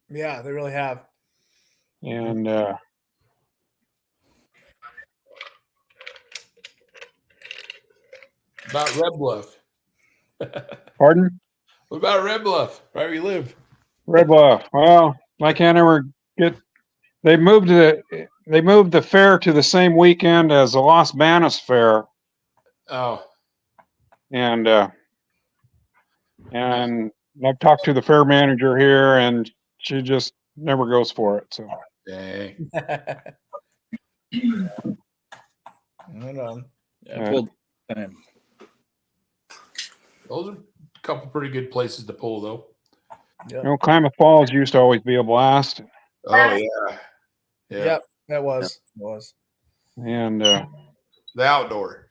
Speaker 2: Yeah, they really have.
Speaker 6: And
Speaker 1: about Red Bluff.
Speaker 6: Pardon?
Speaker 1: What about Red Bluff? Right where you live?
Speaker 6: Red Bluff. Well, I can't ever get. They moved the fair to the same weekend as the Las Banas Fair.
Speaker 1: Oh.
Speaker 6: And I've talked to the fair manager here, and she just never goes for it. So.
Speaker 1: Dang.
Speaker 2: Hold on.
Speaker 1: Those are a couple pretty good places to pull, though.
Speaker 6: Klamath Falls used to always be a blast.
Speaker 1: Oh yeah.
Speaker 2: Yep, that was. It was.
Speaker 6: And
Speaker 1: the outdoor,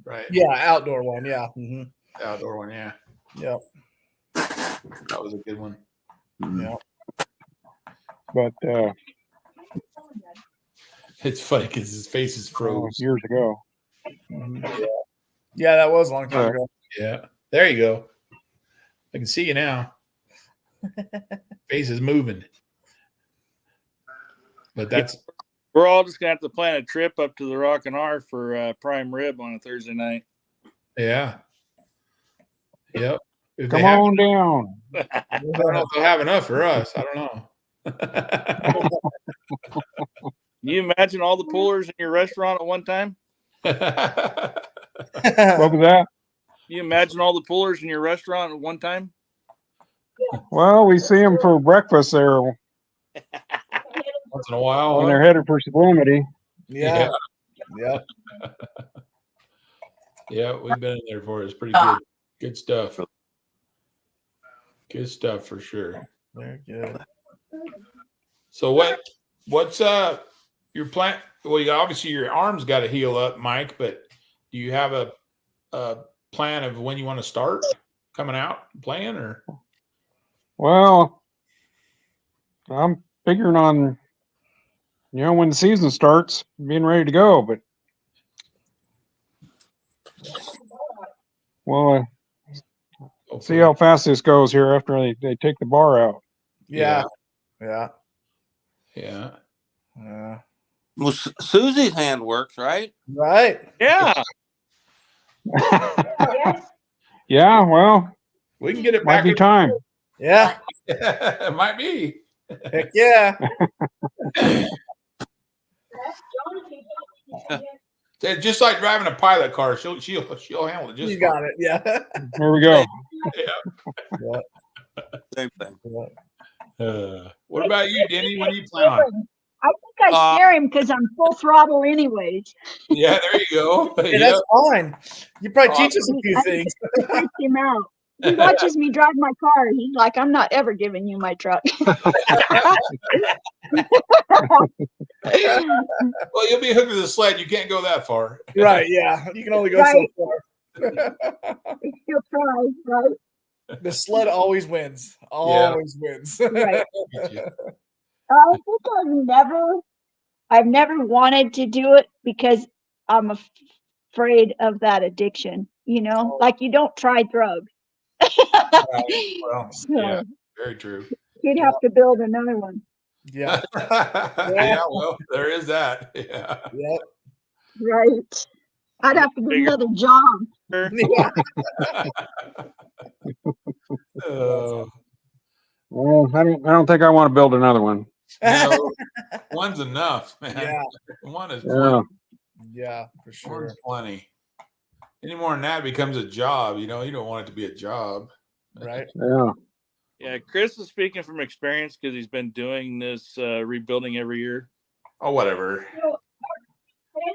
Speaker 1: right?
Speaker 2: Yeah, outdoor one. Yeah. Mm-hmm.
Speaker 1: The outdoor one. Yeah.
Speaker 2: Yep.
Speaker 1: That was a good one.
Speaker 2: Yeah.
Speaker 6: But
Speaker 1: it's funny because his face is froze.
Speaker 6: Years ago.
Speaker 2: Mm-hmm. Yeah, that was a long time ago.
Speaker 1: Yeah. There you go. I can see you now. Face is moving. But
Speaker 5: we're all just gonna have to plan a trip up to the Rock and R for prime rib on a Thursday night.
Speaker 1: Yeah. Yep.
Speaker 6: Come on down.
Speaker 1: I don't know if they'll have enough for us. I don't know.
Speaker 5: You imagine all the pullers in your restaurant at one time?
Speaker 6: What was that?
Speaker 5: You imagine all the pullers in your restaurant at one time?
Speaker 6: Well, we see them for breakfast there
Speaker 1: Once in a while.
Speaker 6: when they're headed for sublimity.
Speaker 2: Yeah. Yep.
Speaker 1: Yeah, we've been in there for it. It's pretty good. Good stuff. Good stuff for sure.
Speaker 2: Very good.
Speaker 1: So what's your plan? Well, obviously your arm's got to heal up, Mike, but do you have a plan of when you want to start coming out and playing, or?
Speaker 6: Well, I'm figuring on, when the season starts, being ready to go, but well, see how fast this goes here after they take the bar out.
Speaker 2: Yeah. Yeah.
Speaker 1: Yeah.
Speaker 2: Yeah.
Speaker 3: Well, Susie's hand works, right?
Speaker 2: Right.
Speaker 5: Yeah.
Speaker 6: Yeah, well,
Speaker 1: We can get it
Speaker 6: might
Speaker 1: back.
Speaker 6: be time.
Speaker 2: Yeah.
Speaker 1: It might be.
Speaker 2: Heck yeah.
Speaker 1: Just like driving a pilot car, she'll handle it just
Speaker 2: You got it. Yeah.
Speaker 6: Here we go.
Speaker 2: Yeah.
Speaker 3: Same thing.
Speaker 1: What about you, Denny? What do you plan on?
Speaker 7: I think I scare him because I'm full throttle anyways.
Speaker 1: Yeah, there you go.
Speaker 2: Hey, that's fine. You probably teach us a few things.
Speaker 7: Freak him out. He watches me drive my car. He's like, I'm not ever giving you my truck.
Speaker 1: Well, you'll be hooked to the sled. You can't go that far.
Speaker 2: Right. Yeah. You can only go so far.
Speaker 7: He'll try, right?
Speaker 2: The sled always wins. Always wins.
Speaker 7: Right. I think I've never wanted to do it because I'm afraid of that addiction. Like you don't try drugs.
Speaker 1: Well, yeah, very true.
Speaker 7: You'd have to build another one.
Speaker 2: Yeah.
Speaker 1: Yeah, well, there is that. Yeah.
Speaker 2: Yep.
Speaker 7: Right. I'd have to get another job.
Speaker 2: Yeah.
Speaker 6: Well, I don't think I want to build another one.
Speaker 1: No, one's enough, man.
Speaker 2: Yeah.
Speaker 1: One is
Speaker 6: Yeah.
Speaker 1: plenty.
Speaker 2: Yeah, for sure.
Speaker 1: One's plenty. Any more than that becomes a job. You don't want it to be a job.
Speaker 2: Right.
Speaker 6: Yeah.
Speaker 5: Yeah, Chris is speaking from experience because he's been doing this rebuilding every year.
Speaker 1: Oh, whatever.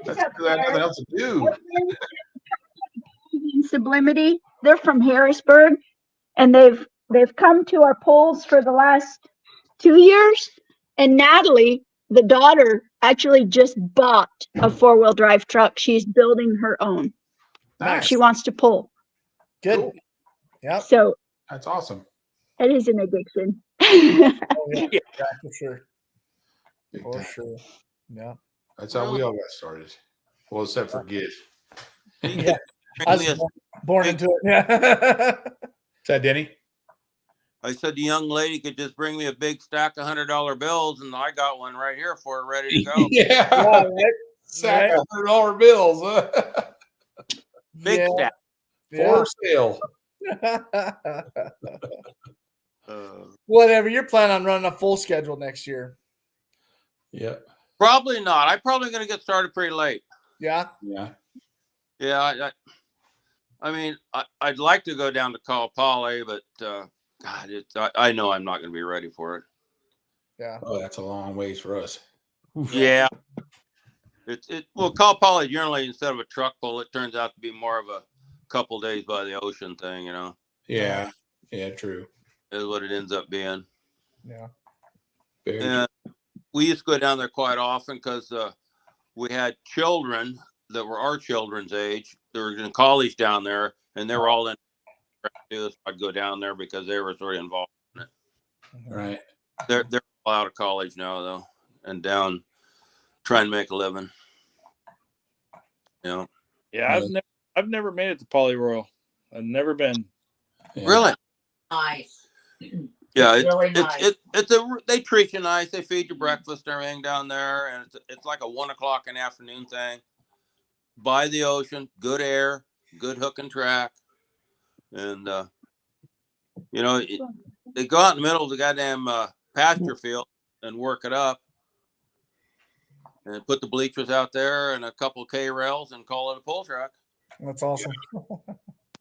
Speaker 1: That's because I have nothing else to do.
Speaker 7: In Sublimity, they're from Harrisburg, and they've come to our polls for the last 2 years. And Natalie, the daughter, actually just bought a 4-wheel drive truck. She's building her own.
Speaker 1: Nice.
Speaker 7: She wants to pull.
Speaker 2: Good.
Speaker 1: Cool.
Speaker 2: Yep.
Speaker 7: So
Speaker 1: That's awesome.
Speaker 7: it is an addiction.
Speaker 2: Oh, yeah. Yeah, for sure.
Speaker 1: Big
Speaker 2: For
Speaker 1: time.
Speaker 2: sure. Yeah.
Speaker 1: That's how we all got started. Well, except for Gish.
Speaker 2: Yeah. I was born into it. Yeah.
Speaker 1: Is that Denny?
Speaker 3: I said the young lady could just bring me a big stack of $100 bills, and I got one right here for her, ready to go.
Speaker 1: Yeah.
Speaker 2: Yeah, right?
Speaker 1: Sack of $100 bills.
Speaker 3: Big stack.
Speaker 1: For sale.
Speaker 2: Whatever. You're planning on running a full schedule next year.
Speaker 1: Yeah.
Speaker 3: Probably not. I'm probably going to get started pretty late.
Speaker 2: Yeah.
Speaker 1: Yeah.
Speaker 3: Yeah. I mean, I'd like to go down to Cal Poly, but God, I know I'm not going to be ready for it.
Speaker 2: Yeah.
Speaker 1: Oh, that's a long ways for us.
Speaker 3: Yeah. Well, Cal Poly generally, instead of a truck pull, it turns out to be more of a couple days by the ocean thing,
Speaker 1: Yeah. Yeah, true.
Speaker 3: is what it ends up being.
Speaker 2: Yeah.
Speaker 1: Very
Speaker 3: And we used to go down there quite often because we had children that were our children's age. They were in college down there, and they were all in. I'd go down there because they were sort of involved in it.
Speaker 1: right.
Speaker 3: They're all out of college now, though, and down trying to make a living.
Speaker 5: Yeah, I've never made it to Poly Royal. I've never been.
Speaker 1: Yeah.
Speaker 3: Really?
Speaker 4: Nice.
Speaker 3: Yeah,
Speaker 4: Really nice.
Speaker 3: they treat you nice. They feed you breakfast and everything down there, and it's like a 1 o'clock in the afternoon thing. By the ocean, good air, good hook and track, and they go out in the middle of the goddamn pasture field and work it up. and put the bleachers out there and a couple K rails and call it a pull track.
Speaker 2: That's awesome.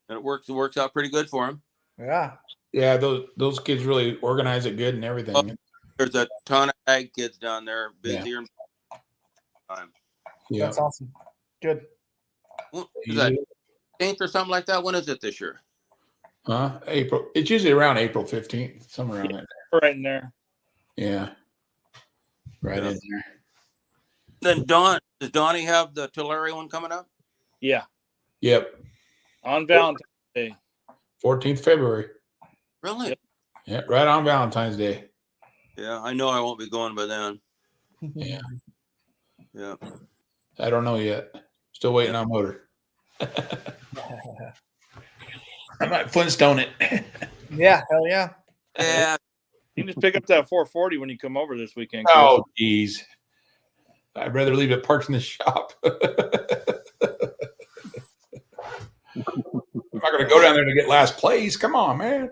Speaker 3: And it works out pretty good for him.
Speaker 2: Yeah.
Speaker 1: Yeah, those kids really organize it good and everything.
Speaker 3: There's a ton of ag kids down there, busier and time.
Speaker 1: Yeah.
Speaker 2: That's awesome. Good.
Speaker 3: Is that 15th or something like that? When is it this year?
Speaker 1: April. It's usually around April 15th, somewhere around there.
Speaker 5: Right in there.
Speaker 1: Yeah. Right in there.
Speaker 3: Then does Donnie have the Tulare one coming up?
Speaker 5: Yeah.
Speaker 1: Yep.
Speaker 5: On Valentine's Day.
Speaker 1: 14th February.
Speaker 3: Really?
Speaker 5: Yep.
Speaker 1: Yeah, right on Valentine's Day.
Speaker 3: Yeah, I know I won't be going by then.
Speaker 1: Yeah.
Speaker 3: Yeah.
Speaker 1: I don't know yet. Still waiting on motor. I might Flintstone it.
Speaker 2: Yeah. Hell yeah.
Speaker 3: Yeah.
Speaker 5: You can just pick up that 440 when you come over this weekend, Chris.
Speaker 1: Oh, geez. I'd rather leave it parked in the shop. I'm not going to go down there to get last place. Come on, man.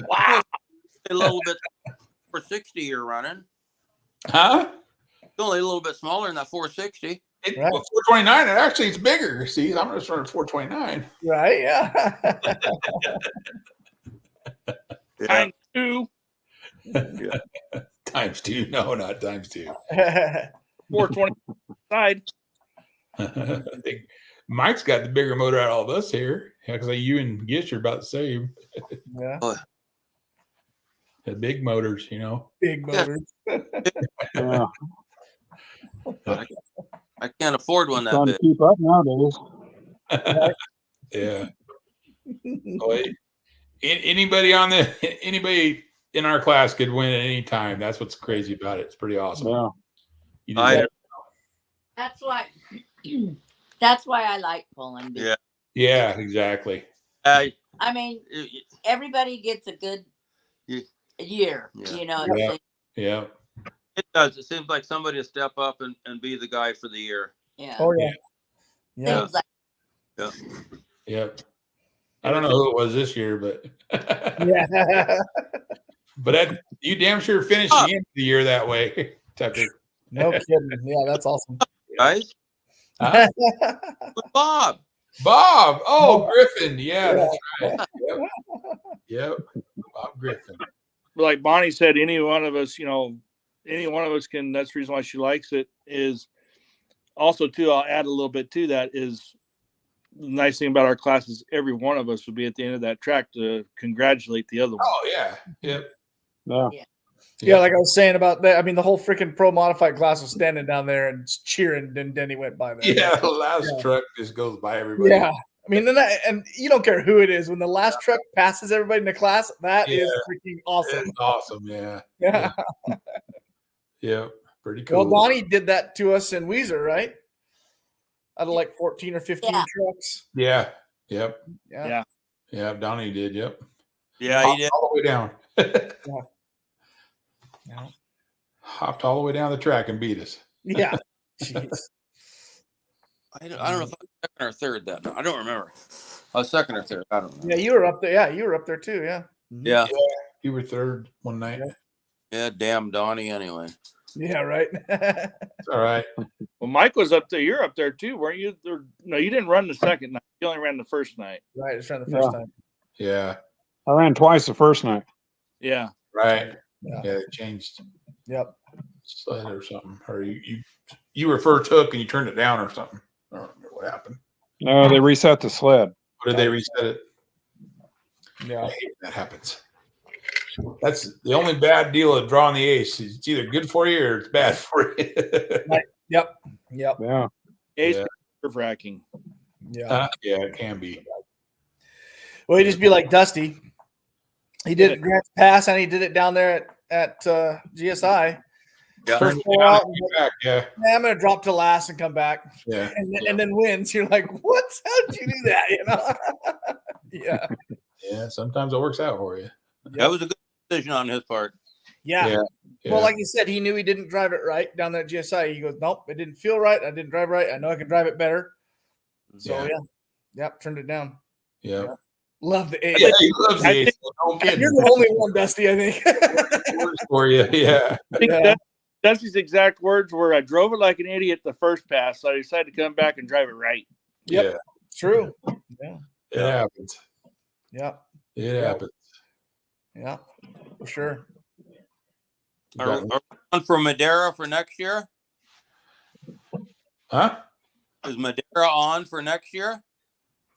Speaker 3: Wow. A little bit 460 you're running.
Speaker 1: Huh?
Speaker 3: It's only a little bit smaller than that 460.
Speaker 1: Well,
Speaker 2: Right.
Speaker 1: 429, and actually it's bigger. See, I'm just running 429.
Speaker 2: Right. Yeah.
Speaker 5: Times 2.
Speaker 1: Times 2. No, not times 2.
Speaker 5: 420 side.
Speaker 1: I think Mike's got the bigger motor out of all of us here. Yeah, because you and Gish are about the same.
Speaker 2: Yeah.
Speaker 1: The big motors, you know.
Speaker 2: Big motors.
Speaker 6: Yeah.
Speaker 3: I can't afford one that
Speaker 6: Trying to
Speaker 3: big.
Speaker 6: keep up nowadays.
Speaker 1: Yeah. Oh, anybody anybody in our class could win at any time. That's what's crazy about it. It's pretty awesome.
Speaker 6: Yeah.
Speaker 1: You just have-
Speaker 4: That's why I like pulling.
Speaker 3: Yeah.
Speaker 1: yeah, exactly.
Speaker 4: I mean, everybody gets a good
Speaker 3: Yeah.
Speaker 4: year,
Speaker 3: Yeah.
Speaker 4: you know.
Speaker 1: Yeah. Yeah.
Speaker 3: It does. It seems like somebody to step up and be the guy for the year.
Speaker 4: Yeah.
Speaker 2: Oh yeah. Yeah.
Speaker 4: Seems like
Speaker 1: Yep. I don't know who it was this year, but
Speaker 2: Yeah.
Speaker 1: but you damn sure finished the end of the year that way, Tucker.
Speaker 2: No kidding. Yeah, that's awesome.
Speaker 3: Guys,
Speaker 1: Huh?
Speaker 3: with Bob.
Speaker 1: Bob. Oh, Griffin. Yeah, that's right. Yep. Bob Griffin.
Speaker 5: Like Bonnie said, any one of us can, that's the reason why she likes it. Is also too, I'll add a little bit to that, is the nice thing about our class is every one of us would be at the end of that track to congratulate the other one.
Speaker 1: Oh yeah. Yep.
Speaker 6: Yeah.
Speaker 2: Yeah, like I was saying about that. I mean, the whole freaking pro modified class was standing down there and cheering, and Denny went by there.
Speaker 1: Yeah, the last truck just goes by everybody.
Speaker 2: Yeah. I mean, and you don't care who it is. When the last truck passes everybody in the class, that is freaking awesome.
Speaker 1: It's awesome. Yeah.
Speaker 2: Yeah.
Speaker 1: Yeah. Pretty cool.
Speaker 2: Well, Donnie did that to us in Weezer, right? Out of like 14 or 15 trucks.
Speaker 1: Yeah. Yep.
Speaker 2: Yeah.
Speaker 5: Yeah.
Speaker 1: Yeah. Donnie did. Yep.
Speaker 3: Yeah, he did.
Speaker 1: All the way down.
Speaker 2: Yeah.
Speaker 1: Hopped all the way down the track and beat us.
Speaker 2: Yeah. Jeez.
Speaker 3: I don't know if I was second or third that night. I don't remember. I was second or third. I don't know.
Speaker 2: Yeah, you were up there. Yeah, you were up there too. Yeah.
Speaker 3: Yeah.
Speaker 1: You were third one night.
Speaker 3: Yeah, damn Donnie anyway.
Speaker 2: Yeah, right.
Speaker 1: It's all right.
Speaker 5: Well, Mike was up there. You're up there too, weren't you? No, you didn't run the second night. You only ran the first night.
Speaker 2: Right. It's trying the first time.
Speaker 1: Yeah.
Speaker 6: I ran twice the first night.
Speaker 5: Yeah.
Speaker 1: Right.
Speaker 2: Yeah.
Speaker 1: Yeah. It changed
Speaker 2: Yep.
Speaker 1: sled or something. Or you were first hook and you turned it down or something. I don't remember what happened.
Speaker 6: No, they reset the sled.
Speaker 1: Or did they reset it?
Speaker 2: Yeah.
Speaker 1: I hate when that happens. That's the only bad deal of drawing the ace. It's either good for you or it's bad for you.
Speaker 2: Yep. Yep.
Speaker 6: Yeah.
Speaker 5: Ace
Speaker 1: Yeah.
Speaker 5: nerve-wracking.
Speaker 2: Yeah.
Speaker 1: Yeah, it can be.
Speaker 2: Well, he'd just be like Dusty. He did Grant's Pass and he did it down there at GSI.
Speaker 3: Yeah.
Speaker 2: First
Speaker 1: Turn
Speaker 2: go
Speaker 1: down
Speaker 2: out,
Speaker 1: and come back. Yeah.
Speaker 2: yeah, I'm gonna drop to last and come back,
Speaker 1: Yeah.
Speaker 2: and then wins. You're like, what? How'd you do that? You know? Yeah.
Speaker 1: Yeah. Sometimes it works out for you.
Speaker 3: That was a good decision on his part.
Speaker 2: Yeah.
Speaker 1: Yeah.
Speaker 2: Well, like you said, he knew he didn't drive it right down there at GSI. He goes, nope, it didn't feel right. I didn't drive right. I know I can drive it better. So yep, turned it down.
Speaker 1: Yeah.
Speaker 2: Love the ace.
Speaker 1: Yeah, he loves the ace. No kidding.
Speaker 2: You're the only one, Dusty. I think.
Speaker 1: It works for you. Yeah.
Speaker 5: I think
Speaker 2: Yeah.
Speaker 5: that Dusty's exact words were, "I drove it like an idiot the first pass, so I decided to come back and drive it right."
Speaker 2: Yep.
Speaker 1: Yeah,
Speaker 2: True. Yeah.
Speaker 1: it happens.
Speaker 2: Yeah.
Speaker 1: It happens.
Speaker 2: Yeah. For sure.
Speaker 3: Are we on for Madeira for next year?
Speaker 1: Huh?
Speaker 3: Is Madeira on for next year?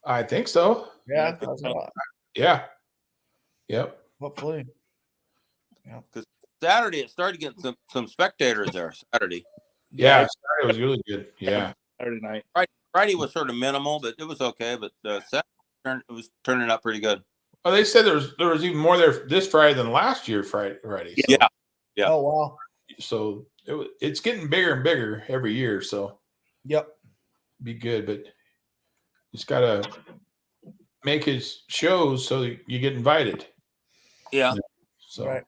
Speaker 1: I think so.
Speaker 2: Yeah.
Speaker 1: Yeah. Yep.
Speaker 2: Hopefully.
Speaker 3: Because Saturday it started getting some spectators there. Saturday.
Speaker 1: Yeah, Saturday was really good. Yeah.
Speaker 5: Saturday night.
Speaker 3: Friday was sort of minimal, but it was okay. But Saturday it was turning out pretty good.
Speaker 1: Oh, they said there was even more there this Friday than last year Friday. So,
Speaker 3: Yeah.
Speaker 2: Oh wow.
Speaker 1: So it's getting bigger and bigger every year. So
Speaker 2: Yep.
Speaker 1: be good, but just gotta make his shows so you get invited.
Speaker 3: Yeah.
Speaker 1: So,
Speaker 2: Right.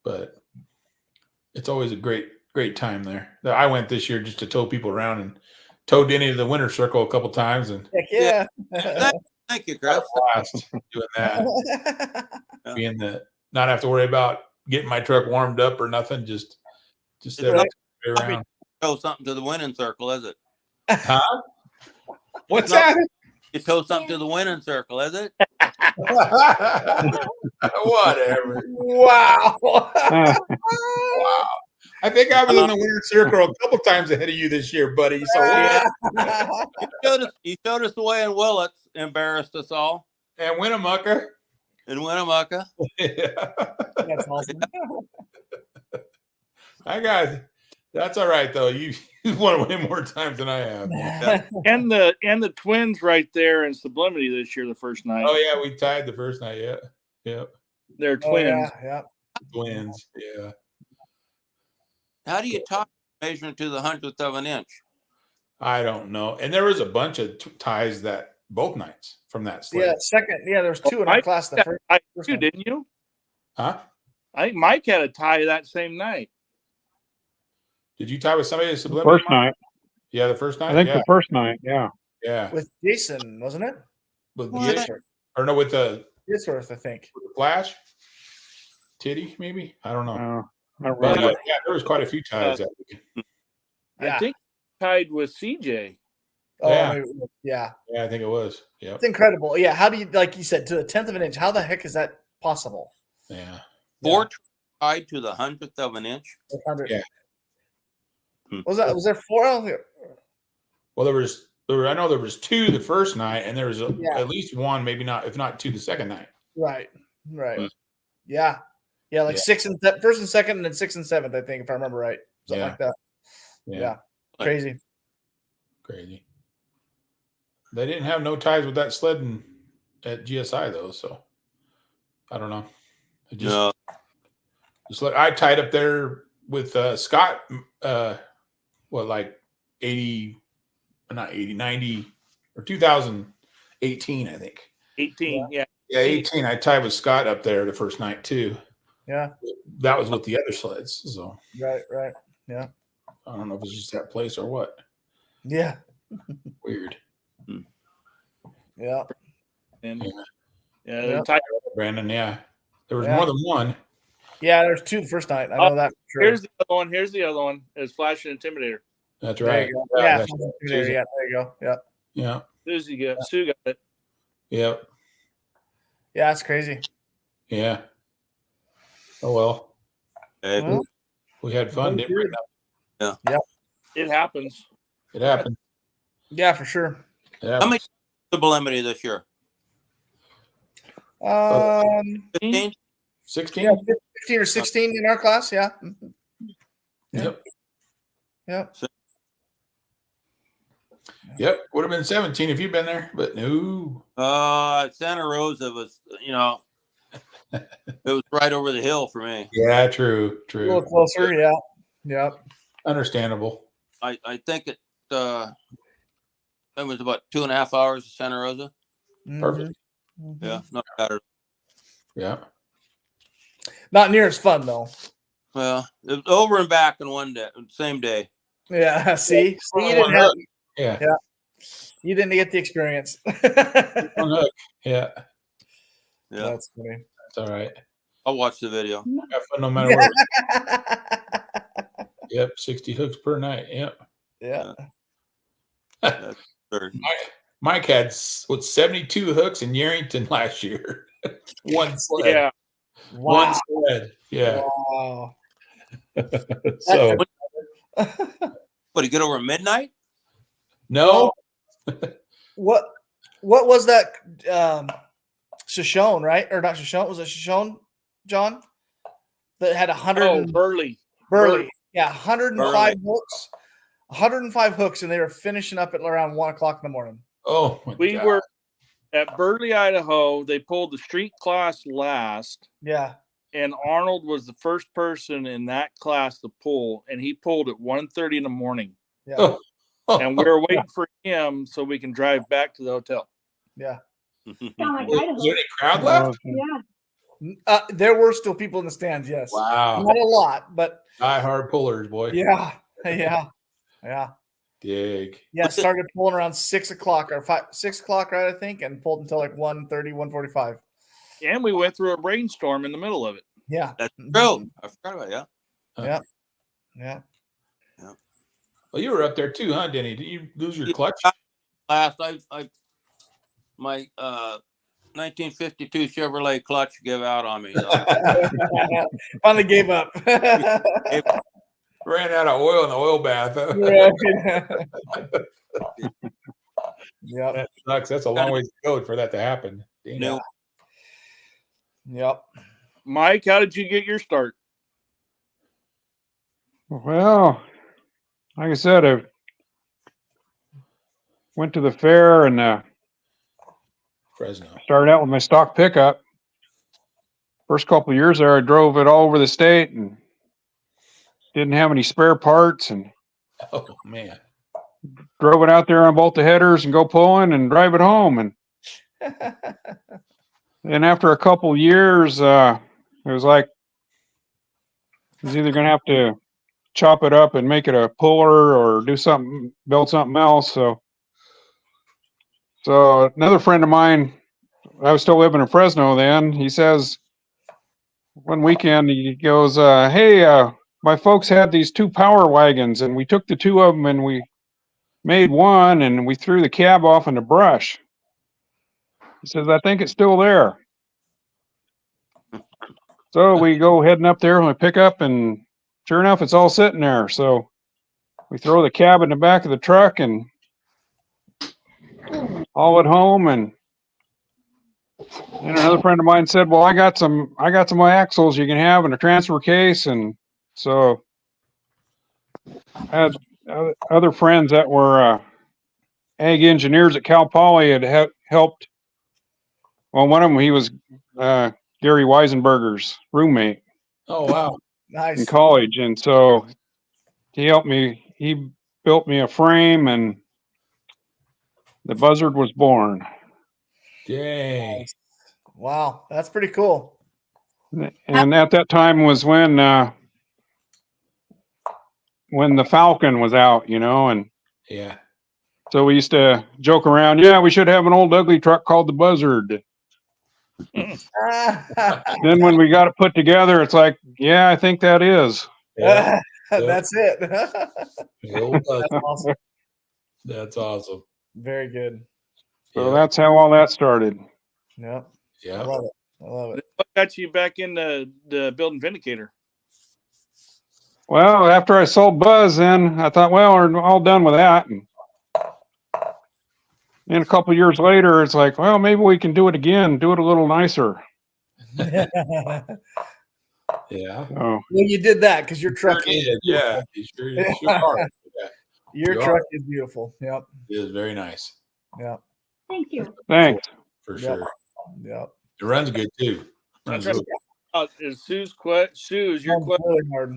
Speaker 1: but it's always a great time there. I went this year just to tow people around and tow Denny to the winter circle a couple times and
Speaker 2: Heck yeah.
Speaker 3: Thank you, Chris.
Speaker 1: blast doing that. Being not have to worry about getting my truck warmed up or nothing. Just
Speaker 3: It's
Speaker 1: everything
Speaker 3: not
Speaker 1: around.
Speaker 3: tow something to the winning circle, is it?
Speaker 1: Huh? What's
Speaker 3: not-
Speaker 1: that?
Speaker 3: You tow something to the winning circle, is it?
Speaker 1: Whatever.
Speaker 2: Wow.
Speaker 1: Wow. I think I was in the winter circle a couple times ahead of you this year, buddy. So
Speaker 3: Yeah. He showed us the way in Willits, embarrassed us all.
Speaker 1: And Winnemucca.
Speaker 3: In Winnemucca.
Speaker 2: That's awesome.
Speaker 1: That's all right though. You won way more times than I have.
Speaker 5: And the twins right there in Sublimity this year, the first night.
Speaker 1: Oh yeah, we tied the first night. Yeah. Yep.
Speaker 5: They're
Speaker 2: Oh,
Speaker 5: twins.
Speaker 2: yeah.
Speaker 1: Twins. Yeah.
Speaker 3: How do you talk measuring to the 100th of an inch?
Speaker 1: I don't know. And there was a bunch of ties that both nights from that sled.
Speaker 2: Yeah. Second. Yeah. There was two in our class. The first.
Speaker 5: I
Speaker 2: first
Speaker 5: you
Speaker 2: one.
Speaker 5: didn't you?
Speaker 1: Huh?
Speaker 5: I think Mike had a tie that same night.
Speaker 1: Did you tie with somebody at Sublimity?
Speaker 6: First night.
Speaker 1: Yeah, the first night.
Speaker 6: I think
Speaker 1: yeah.
Speaker 6: the first night. Yeah.
Speaker 1: Yeah.
Speaker 2: With Jason, wasn't it?
Speaker 1: With
Speaker 3: What?
Speaker 1: the or no, with the
Speaker 2: Disworth, I think.
Speaker 1: Flash. Titty, maybe? I don't know.
Speaker 6: I don't
Speaker 1: But
Speaker 6: remember.
Speaker 1: yeah, there was quite a few ties that weekend.
Speaker 2: Yeah.
Speaker 5: I think tied with CJ.
Speaker 2: Oh,
Speaker 1: Yeah.
Speaker 2: maybe, yeah.
Speaker 1: Yeah, I think it was. Yep.
Speaker 2: It's incredible. Yeah. How do you, like you said, to the 10th of an inch? How the heck is that possible?
Speaker 1: Yeah.
Speaker 3: Four tied to the 100th of an inch.
Speaker 2: 100.
Speaker 1: Yeah.
Speaker 2: Was there four?
Speaker 1: Well, I know there was two the first night, and there was
Speaker 2: Yeah.
Speaker 1: at least one, maybe not, if not two, the second night.
Speaker 2: Right.
Speaker 1: Mm.
Speaker 2: Yeah. Yeah, like
Speaker 1: Yeah.
Speaker 2: first and second, and then 6th and 7th, I think, if I remember right. Something
Speaker 1: Yeah.
Speaker 2: like that. Yeah. Crazy.
Speaker 1: Crazy. They didn't have no ties with that sledding at GSI though, so I don't know. It just like I tied up there with Scott. Like 80, not 80, 90 or 2018, I think.
Speaker 5: 18, yeah.
Speaker 1: Yeah, 18. I tied with Scott up there the first night too.
Speaker 2: Yeah.
Speaker 1: That was with the other sleds. So
Speaker 2: Right. Yeah.
Speaker 1: I don't know if it's just that place or what.
Speaker 2: Yeah.
Speaker 1: Weird.
Speaker 2: Yeah.
Speaker 5: And
Speaker 2: Yeah.
Speaker 5: they're tied.
Speaker 1: Brandon, yeah. There was
Speaker 2: Yeah.
Speaker 1: more than one.
Speaker 2: Yeah, there's two the first night. I know that for sure.
Speaker 5: Here's the other one. Here's the other one. It's Flash and Intimidator.
Speaker 1: That's
Speaker 2: There
Speaker 1: right.
Speaker 2: you go.
Speaker 1: Yeah,
Speaker 2: Yeah,
Speaker 1: that's
Speaker 2: there
Speaker 1: right.
Speaker 2: you go. Yeah.
Speaker 1: Yeah.
Speaker 5: Sue got it.
Speaker 1: Yep.
Speaker 2: Yeah, that's crazy.
Speaker 1: Yeah. Oh well.
Speaker 2: Well,
Speaker 1: We had fun, didn't we?
Speaker 5: It happens.
Speaker 1: It happened.
Speaker 2: yeah, for sure.
Speaker 1: It
Speaker 3: How many
Speaker 1: happened.
Speaker 3: sublimity this year? 15?
Speaker 1: 16?
Speaker 2: Yeah, 15 or 16 in our class. Yeah. Mhm.
Speaker 1: Yep.
Speaker 2: Yep.
Speaker 1: Yep. Would have been 17 if you'd been there, but no.
Speaker 3: Santa Rosa was, it was right over the hill for me.
Speaker 1: Yeah, true.
Speaker 2: A little closer. Yeah. Yep.
Speaker 1: Understandable.
Speaker 3: I think it was about 2.5 hours to Santa Rosa.
Speaker 1: Perfect.
Speaker 2: Mhm.
Speaker 3: Yeah, not bad.
Speaker 1: Yeah.
Speaker 2: Not near as fun though.
Speaker 3: Well, it was over and back in one day, same day.
Speaker 2: Yeah. See, you
Speaker 1: One
Speaker 2: didn't have,
Speaker 1: hook. Yeah.
Speaker 2: you didn't get the experience.
Speaker 1: One hook. Yeah.
Speaker 3: Yeah,
Speaker 2: That's funny.
Speaker 1: That's all right.
Speaker 3: I'll watch the video.
Speaker 1: Have fun no matter what. Yep, 60 hooks per night. Yep.
Speaker 2: Yeah.
Speaker 3: That's absurd.
Speaker 1: Mike had 72 hooks in Yarrington last year. One sled.
Speaker 5: Yeah.
Speaker 1: One
Speaker 2: Wow.
Speaker 1: sled. Yeah.
Speaker 2: Wow.
Speaker 1: So
Speaker 3: What, he get over at midnight?
Speaker 1: no.
Speaker 2: What was that? Shoshone, right? Or not Shoshone? Was it Shoshone, John? That had 100.
Speaker 5: Oh, Burley.
Speaker 2: Burley. Yeah, 105
Speaker 3: Burley.
Speaker 2: hooks. 105 hooks, and they were finishing up at around 1 o'clock in the morning.
Speaker 1: Oh my
Speaker 5: We
Speaker 1: God.
Speaker 5: were at Burley, Idaho. They pulled the street class last,
Speaker 2: Yeah.
Speaker 5: and Arnold was the first person in that class to pull, and he pulled at 1:30 in the morning.
Speaker 2: Yeah.
Speaker 1: Oh.
Speaker 5: And we were waiting for him so we can drive back to the hotel.
Speaker 2: Yeah.
Speaker 7: Sound like
Speaker 1: Was
Speaker 7: Idaho.
Speaker 1: there any crowd left?
Speaker 7: Yeah.
Speaker 2: There were still people in the stands, yes.
Speaker 1: Wow.
Speaker 2: Not a lot, but
Speaker 1: Die hard pullers, boy.
Speaker 2: yeah. Yeah. Yeah.
Speaker 1: Dig.
Speaker 2: Yeah. Started pulling around 6 o'clock or 6 o'clock, right? I think, and pulled until like 1:30, 1:45.
Speaker 5: And we went through a rainstorm in the middle of it.
Speaker 2: Yeah.
Speaker 3: That's true. I forgot about that.
Speaker 2: Yeah. Yeah.
Speaker 1: Well, you were up there too, huh, Denny? Did you lose your
Speaker 3: Yeah.
Speaker 1: clutch?
Speaker 3: Last, my 1952 Chevrolet clutch give out on me.
Speaker 2: Finally gave up.
Speaker 1: Ran out of oil in the oil bath. Huh?
Speaker 2: Yep.
Speaker 1: That sucks. That's a long ways to go for that to happen. Dang.
Speaker 3: No.
Speaker 2: Yep.
Speaker 5: Mike, how did you get your start?
Speaker 6: Well, like I said, I went to the fair and
Speaker 1: Fresno.
Speaker 6: started out with my stock pickup. First couple of years there, I drove it all over the state and didn't have any spare parts, and
Speaker 1: Oh man.
Speaker 6: drove it out there on both the headers and go pulling and drive it home. And then after a couple of years, it was like I was either going to have to chop it up and make it a puller or do something, build something else. So another friend of mine, I was still living in Fresno then, he says one weekend, he goes, hey, my folks had these 2 power wagons and we took the 2 of them and we made one and we threw the cab off in the brush. He says, I think it's still there. So we go heading up there on a pickup, and sure enough, it's all sitting there. So we throw the cab in the back of the truck and haul it home. And another friend of mine said, well, I got some axles you can have in a transfer case. And so I had other friends that were ag engineers at Cal Poly had helped. Well, one of them, he was Gary Weisenberger's roommate
Speaker 1: Oh wow.
Speaker 2: Nice.
Speaker 6: in college. And so he helped me. He built me a frame and the Buzzard was born.
Speaker 1: Dang.
Speaker 2: Wow. That's pretty cool.
Speaker 6: And at that time was when the Falcon was out, and
Speaker 1: Yeah.
Speaker 6: so we used to joke around, yeah, we should have an old ugly truck called the Buzzard. Then when we got it put together, it's like, yeah, I think that is.
Speaker 1: Yeah.
Speaker 2: That's it.
Speaker 1: The old Buzz.
Speaker 2: That's awesome.
Speaker 1: That's awesome.
Speaker 2: Very good.
Speaker 6: So that's how all that started.
Speaker 2: Yep. I
Speaker 1: Yeah.
Speaker 2: love it. I love it.
Speaker 5: What got you back into the building Vindicator?
Speaker 6: Well, after I sold Buzz, then I thought, well, we're all done with that. And then a couple of years later, it's like, well, maybe we can do it again, do it a little nicer.
Speaker 1: Yeah.
Speaker 6: So,
Speaker 2: Well, you did that because your truck.
Speaker 1: Sure did. Yeah. You sure are. Yeah.
Speaker 2: Your
Speaker 1: You
Speaker 2: truck
Speaker 1: are.
Speaker 2: is beautiful. Yep.
Speaker 1: It is very nice.
Speaker 2: Yep.
Speaker 7: Thank you.
Speaker 6: thanks.
Speaker 1: For
Speaker 2: Yep.
Speaker 1: sure.
Speaker 2: Yep.
Speaker 1: It runs good too. Runs
Speaker 5: That's
Speaker 1: really
Speaker 5: Is Sue's your
Speaker 2: Runs
Speaker 5: question?
Speaker 2: really hard.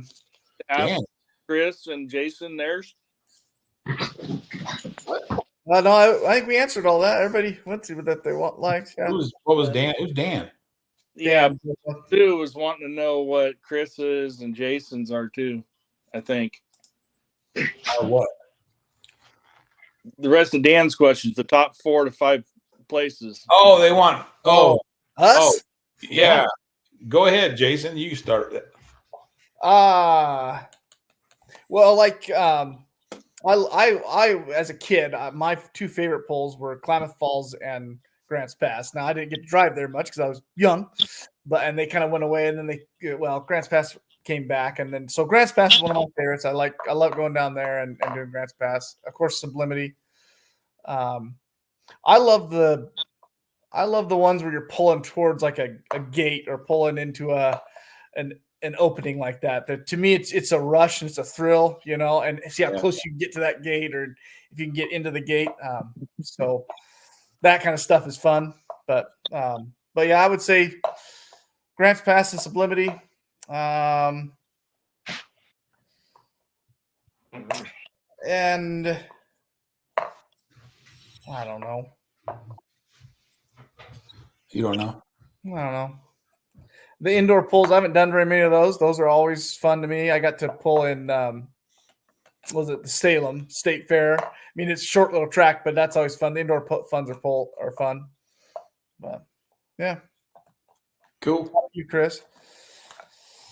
Speaker 5: Ask
Speaker 1: Dan.
Speaker 5: Chris and Jason theirs.
Speaker 2: Well, no, I think we answered all that. Everybody went through that they liked. Yeah.
Speaker 1: What was Dan? Who's Dan?
Speaker 5: Yeah, Sue was wanting to know what Chris's and Jason's are too. I think
Speaker 1: Or what?
Speaker 5: the rest of Dan's questions, the top 4 to 5 places.
Speaker 1: Oh, they want. Oh,
Speaker 2: Us?
Speaker 1: yeah. Go ahead, Jason. You start it.
Speaker 2: Well, like I as a kid, my two favorite pulls were Klamath Falls and Grants Pass. Now I didn't get to drive there much because I was young, and they kind of went away, and then Grants Pass came back, and then so Grants Pass is one of my favorites. I love going down there and doing Grants Pass. Of course, Sublimity. I love the ones where you're pulling towards like a gate or pulling into an opening like that. To me, it's a rush and it's a thrill, and see how close you can get to that gate, or if you can get into the gate. So that kind of stuff is fun. But yeah, I would say Grants Pass and Sublimity. And I don't know.
Speaker 1: You don't know?
Speaker 2: I don't know. The indoor pulls, I haven't done very many of those. Those are always fun to me. I got to pull in, was it the Salem State Fair? I mean, it's a short little track, but that's always fun. The indoor funds are fun. But yeah.
Speaker 1: Cool.
Speaker 2: How about you, Chris?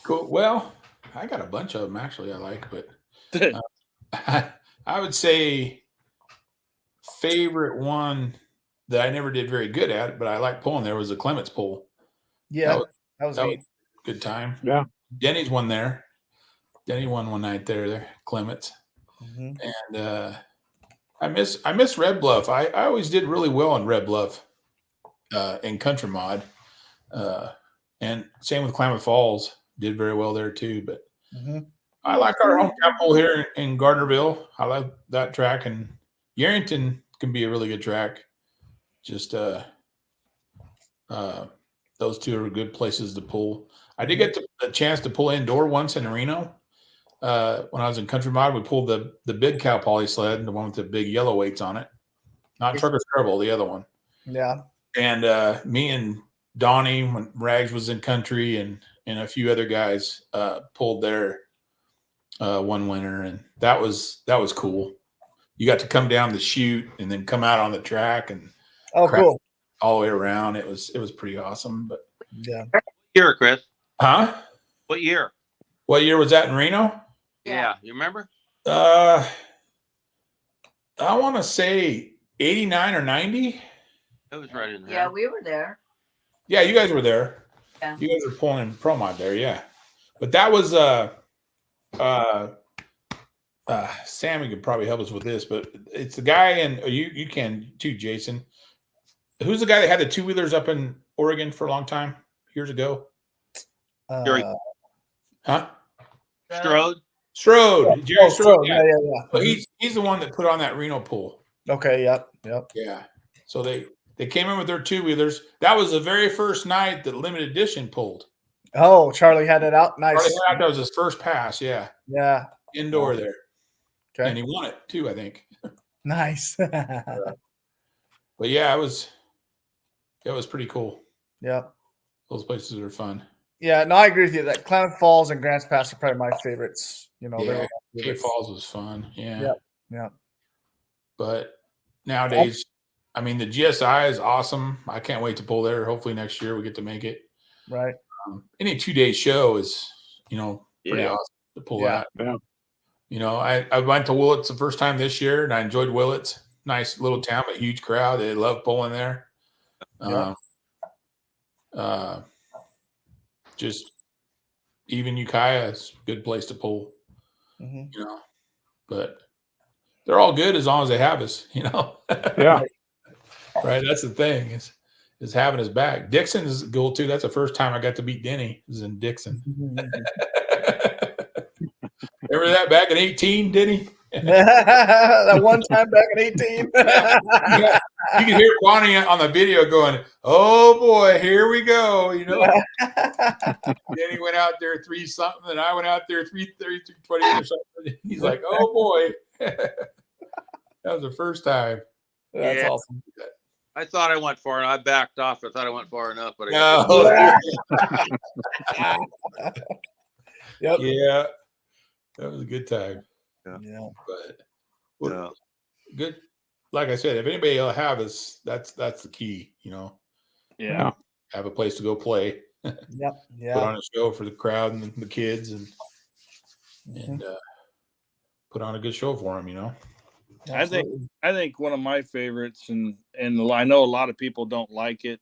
Speaker 1: Cool. Well, I got a bunch of them actually I like, but I would say favorite one that I never did very good at, but I like pulling there was the Clements pull.
Speaker 2: Yeah, that was neat.
Speaker 1: A good time.
Speaker 6: Yeah.
Speaker 1: Denny's won there. Denny won one night there, Clements.
Speaker 2: Mm-hmm.
Speaker 1: And I miss Red Bluff. I always did really well in Red Bluff in Country Mod. And same with Klamath Falls. Did very well there too. But I like our hometown pull here in Gardnerville. I like that track. And Yarrington can be a really good track. Just those two are good places to pull. I did get a chance to pull indoor once in Reno. When I was in Country Mod, we pulled the big cow poly sled, the one with the big yellow weights on it. Not Trucker Scrabble, the other one.
Speaker 2: Yeah.
Speaker 1: And me and Donnie, when Rags was in country, and a few other guys pulled there one winter, and that was cool. You got to come down the chute and then come out on the track and
Speaker 2: cool.
Speaker 1: All the way around. It was pretty awesome. But
Speaker 2: yeah.
Speaker 3: What year, Chris?
Speaker 1: Huh?
Speaker 3: What year?
Speaker 1: What year was that in Reno?
Speaker 3: Yeah, you remember?
Speaker 1: I want to say 89 or 90.
Speaker 3: It was right in there.
Speaker 4: Yeah, we were there.
Speaker 1: Yeah, you guys were there.
Speaker 4: Yeah.
Speaker 1: You guys were pulling in Pro Mod there, yeah. But that was Sammy could probably help us with this, but it's the guy, and you can too, Jason. Who's the guy that had the two-wheelers up in Oregon for a long time, years ago? Huh?
Speaker 3: Strode.
Speaker 1: Jerry Strode.
Speaker 2: Yeah.
Speaker 1: But he's the one that put on that Reno pool.
Speaker 2: Okay, yep.
Speaker 1: Yeah. So they came in with their two-wheelers. That was the very first night that limited edition pulled.
Speaker 2: Oh, Charlie had it out. Nice.
Speaker 1: That was his first pass, yeah.
Speaker 2: Yeah.
Speaker 1: Indoor there.
Speaker 2: Okay.
Speaker 1: And he won it too, I think.
Speaker 2: Nice.
Speaker 1: But yeah, it was pretty cool.
Speaker 2: Yeah.
Speaker 1: Those places are fun.
Speaker 2: Yeah, no, I agree with you. That Klamath Falls and Grants Pass are probably my favorites.
Speaker 1: Yeah, Cape Falls was fun. Yeah.
Speaker 2: Yeah.
Speaker 1: But nowadays, I mean, the GSI is awesome. I can't wait to pull there. Hopefully next year we get to make it.
Speaker 2: Right.
Speaker 1: Any 2-day show is, pretty awesome to pull out.
Speaker 6: Yeah.
Speaker 1: I went to Willits the first time this year, and I enjoyed Willits. Nice little town, but huge crowd. They love pulling there. Just even Ukiah is a good place to pull. But they're all good as long as they have us.
Speaker 6: Yeah.
Speaker 1: Right. That's the thing is having us back. Dixon is cool too. That's the first time I got to beat Denny. It was in Dixon. Remember that back in 18, Denny?
Speaker 2: That one time back in 18.
Speaker 1: Yeah. You can hear Bonnie on the video going, "Oh boy, here we go." Denny went out there 3-something, and I went out there 3:30, 3:28 or something. He's like, "Oh boy." That was the first time.
Speaker 2: That's awesome.
Speaker 3: I thought I went far enough. I backed off. I thought I went far enough, but
Speaker 2: Yep.
Speaker 1: Yeah. That was a good time.
Speaker 2: Yeah.
Speaker 1: But good. Like I said, if anybody will have us, that's the key,
Speaker 6: Yeah.
Speaker 1: Have a place to go play.
Speaker 2: Yep. Yeah.
Speaker 1: Put on a show for the crowd and the kids and put on a good show for them, you know.
Speaker 2: Absolutely.
Speaker 5: I think one of my favorites, and I know a lot of people don't like it,